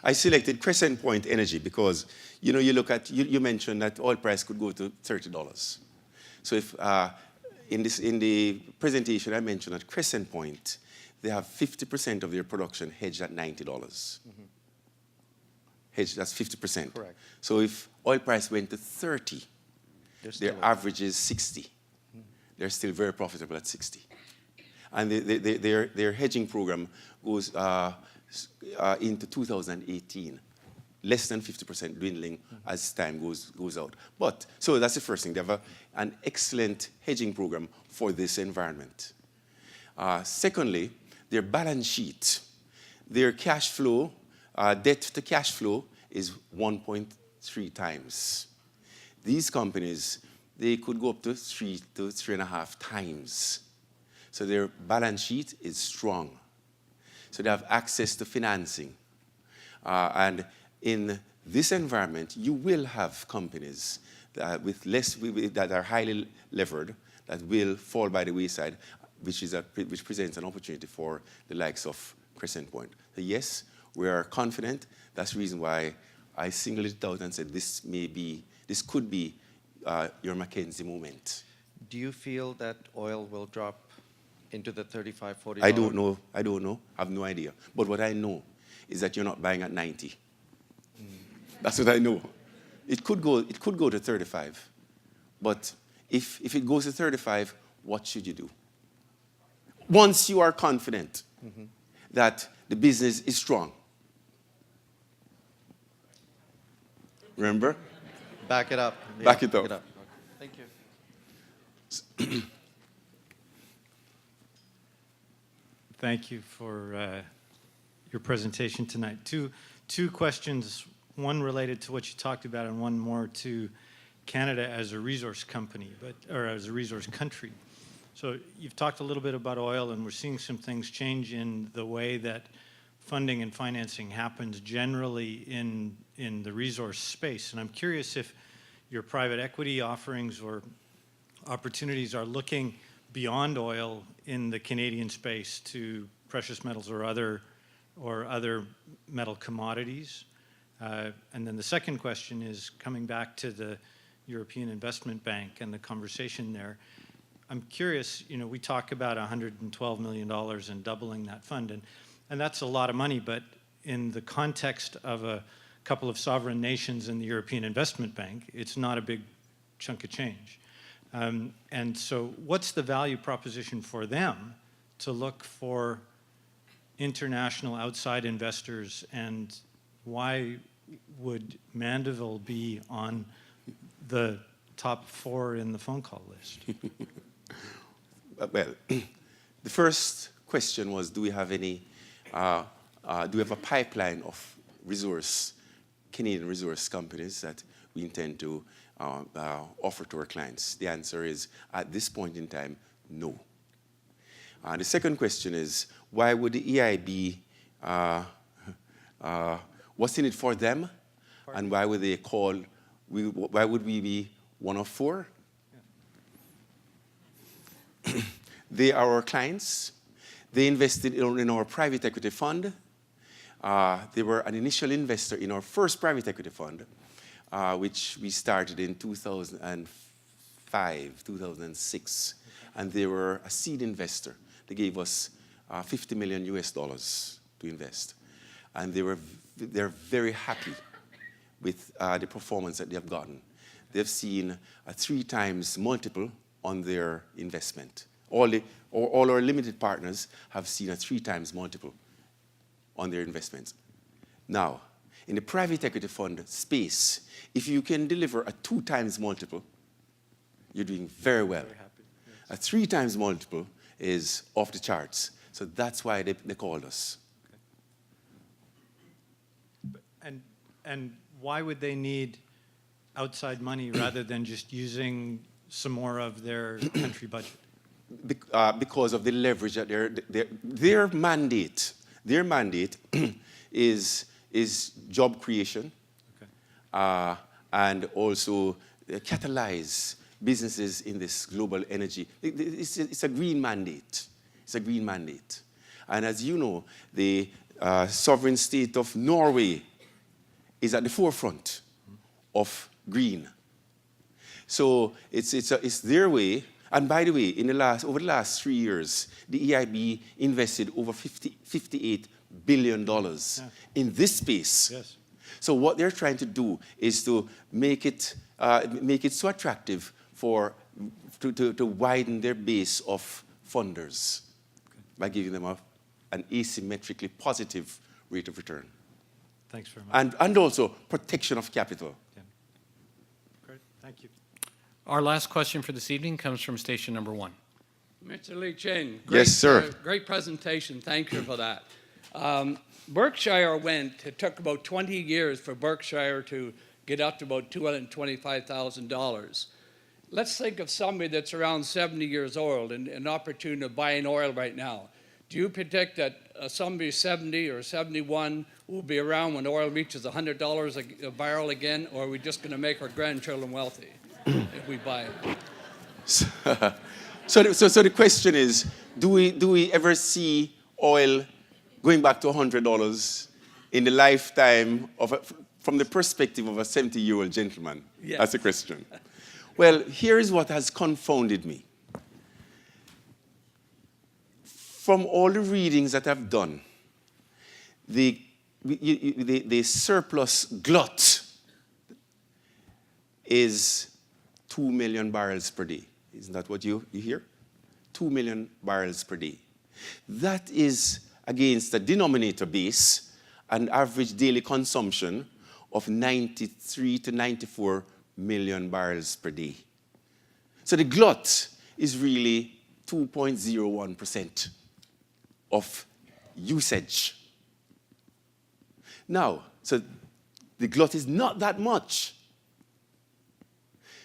Speaker 2: I selected Crescent Point Energy because, you mentioned that oil price could go to $30. So if in the presentation I mentioned that Crescent Point, they have 50% of their production hedged at $90. Mm-hmm. Hedged, that's 50%.
Speaker 9: Correct.
Speaker 2: So if oil price went to 30, their average is 60. Mm-hmm. They're still very profitable at 60. And their hedging program goes into 2018, less than 50% dwindling as time goes out. But, so that's the first thing. They have an excellent hedging program for this environment. Secondly, their balance sheet, their cash flow, debt to cash flow is 1.3 times. These companies, they could go up to 3 to 3.5 times. So their balance sheet is strong. So they have access to financing. And in this environment, you will have companies that, that are highly levered that will fall by the wayside, which presents an opportunity for the likes of
Speaker 1: percent point. So yes, we are confident. That's the reason why I singled it out and said this could be your Mackenzie moment.
Speaker 9: Do you feel that oil will drop into the $35, $40?
Speaker 1: I don't know. I have no idea. But what I know is that you're not buying at 90. That's what I know. It could go to 35. But if it goes to 35, what should you do? Once you are confident that the business is strong. Remember?
Speaker 9: Back it up.
Speaker 1: Back it up.
Speaker 9: Okay. Thank you.
Speaker 10: Thank you for your presentation tonight. Two questions, one related to what you talked about and one more to Canada as a resource company, or as a resource country. So you've talked a little bit about oil, and we're seeing some things change in the way that funding and financing happens generally in the resource space. And I'm curious if your private equity offerings or opportunities are looking beyond oil in the Canadian space to precious metals or other metal commodities. And then the second question is coming back to the European Investment Bank and the conversation there. I'm curious, we talk about $112 million and doubling that fund, and that's a lot of money, but in the context of a couple of sovereign nations in the European Investment Bank, it's not a big chunk of change. And so what's the value proposition for them to look for international outside investors, and why would Mandeville be on the top 4 in the phone call list?
Speaker 1: Well, the first question was, do we have a pipeline of Canadian resource companies that we intend to offer to our clients? The answer is, at this point in time, no. The second question is, why would the EIB, what's in it for them? And why would they why would we be one of 4? They are our clients. They invested in our private equity fund. They were an initial investor in our first private equity fund, which we started in 2005, 2006. And they were a seed investor. They gave us $50 million to invest. And they're very happy with the performance that they have gotten. They've seen a 3 times multiple on their investment. All our limited partners have seen a 3 times multiple on their investments. Now, in the private equity fund space, if you can deliver a 2 times multiple, you're doing very well. Very happy. Yes. A 3 times multiple is off the charts. So that's why they called us.
Speaker 10: Okay. And why would they need outside money rather than just using some more of their country budget?
Speaker 1: Because of the leverage that their mandate is job creation, okay, and also catalyze businesses in this global energy. It's a green mandate. It's a green mandate. And as you know, the sovereign state of Norway is at the forefront of green. So it's their way. And by the way, over the last 3 years, the EIB invested over $58 billion in this space. Yes. So what they're trying to do is to make it so attractive to widen their base of funders by giving them an asymmetrically positive rate of return.
Speaker 10: Thanks very much.
Speaker 1: And also protection of capital.
Speaker 10: Yeah. Great, thank you.
Speaker 3: Our last question for this evening comes from station number 1.
Speaker 11: Mr. Lee Chin.
Speaker 1: Yes, sir.
Speaker 11: Great presentation. Thank you for that. Berkshire it took about 20 years for Berkshire to get up to about $225,000. Let's think of somebody that's around 70 years old and an opportunity of buying oil right now. Do you predict that somebody 70 or 71 will be around when oil reaches $100 a barrel again, or are we just going to make our grandchildren wealthy if we buy it?
Speaker 1: So the question is, do we ever see oil
Speaker 2: going back to $100 in the lifetime from the perspective of a 70-year-old gentleman as a Christian. Well, here is what has confounded me. From all the readings that I've done, the surplus glut is 2 million barrels per day. Isn't that what you hear? 2 million barrels per day. That is against the denominator base, an average daily consumption of 93 to 94 million barrels per day. So the glut is really 2.01% of usage. Now, so the glut is not that much.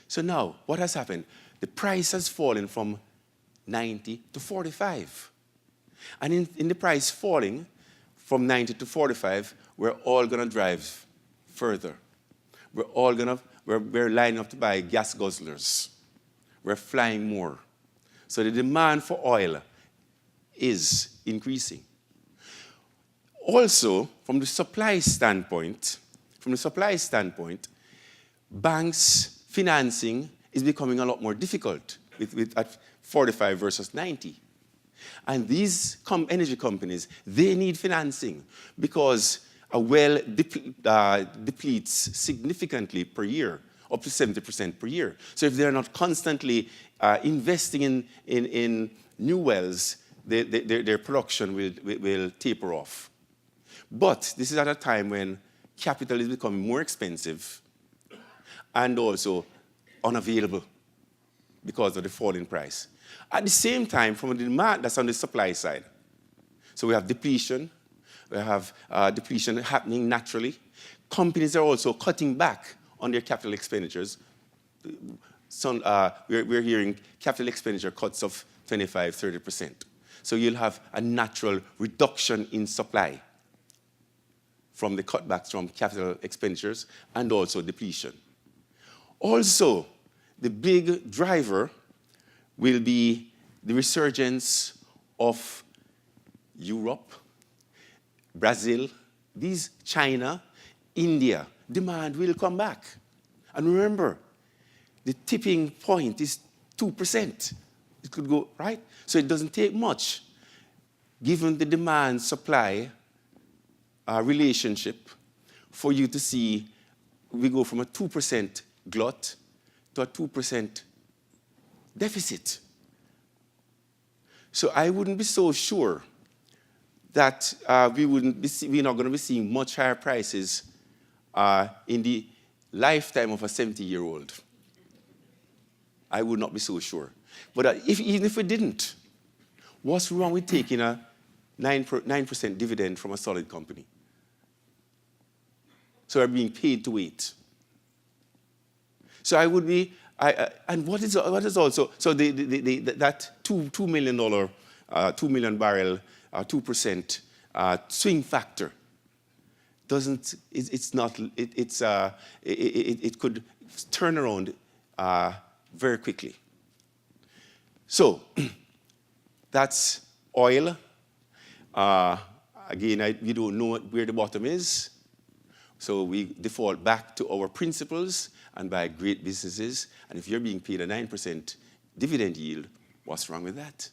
Speaker 2: So now, what has happened? The price has fallen from 90 to 45. And in the price falling from 90 to 45, we're all going to drive further. We're lining up to buy gas guzzlers. We're flying more. So the demand for oil is increasing. Also, from the supply standpoint, banks' financing is becoming a lot more difficult at 45 versus 90. And these energy companies, they need financing because a well depletes significantly per year, up to 70% per year. So if they're not constantly investing in new wells, their production will taper off. But this is at a time when capital is becoming more expensive and also unavailable because of the falling price. At the same time, from the demand that's on the supply side. So we have depletion. We have depletion happening naturally. Companies are also cutting back on their capital expenditures. We're hearing capital expenditure cuts of 25, 30%. So you'll have a natural reduction in supply from the cutbacks from capital expenditures and also depletion. Also, the big driver will be the resurgence of Europe, Brazil, China, India. Demand will come back. And remember, the tipping point is 2%. It could go, right? So it doesn't take much, given the demand-supply relationship, for you to see we go from a 2% glut to a 2% deficit. So I wouldn't be so sure that we're not going to be seeing much higher prices in the lifetime of a 70-year-old. I would not be so sure. But even if we didn't, what's wrong with taking a 9% dividend from a solid company? So we're being paid to wait. So I would be, and what is also, so that $2 million, 2 million barrel, 2% swing factor doesn't, it could turn around very quickly. So that's oil. Again, we don't know where the bottom is. So we default back to our principles and buy great businesses. And if you're being paid a 9% dividend yield, what's wrong with that?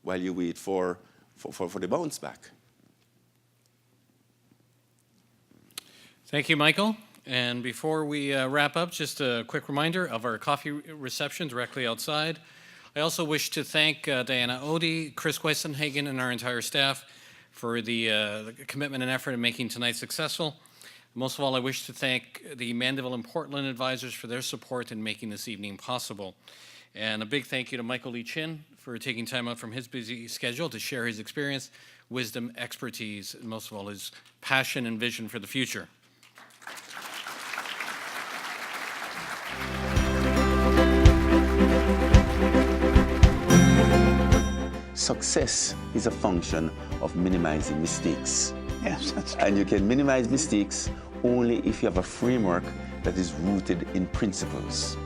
Speaker 2: While you wait for the bounce back.
Speaker 3: Thank you, Michael. And before we wrap up, just a quick reminder of our coffee reception directly outside. I also wish to thank Diana Odie, Chris Westenhagen, and our entire staff for the commitment and effort in making tonight successful. Most of all, I wish to thank the Mandeville and Portland advisors for their support in making this evening possible. And a big thank you to Michael Lee Chin for taking time out from his busy schedule to share his experience, wisdom, expertise, and most of all, his passion and vision for the future.
Speaker 1: Success is a function of minimizing mistakes.
Speaker 12: Yes, that's true.
Speaker 1: And you can minimize mistakes only if you have a framework that is rooted in principles.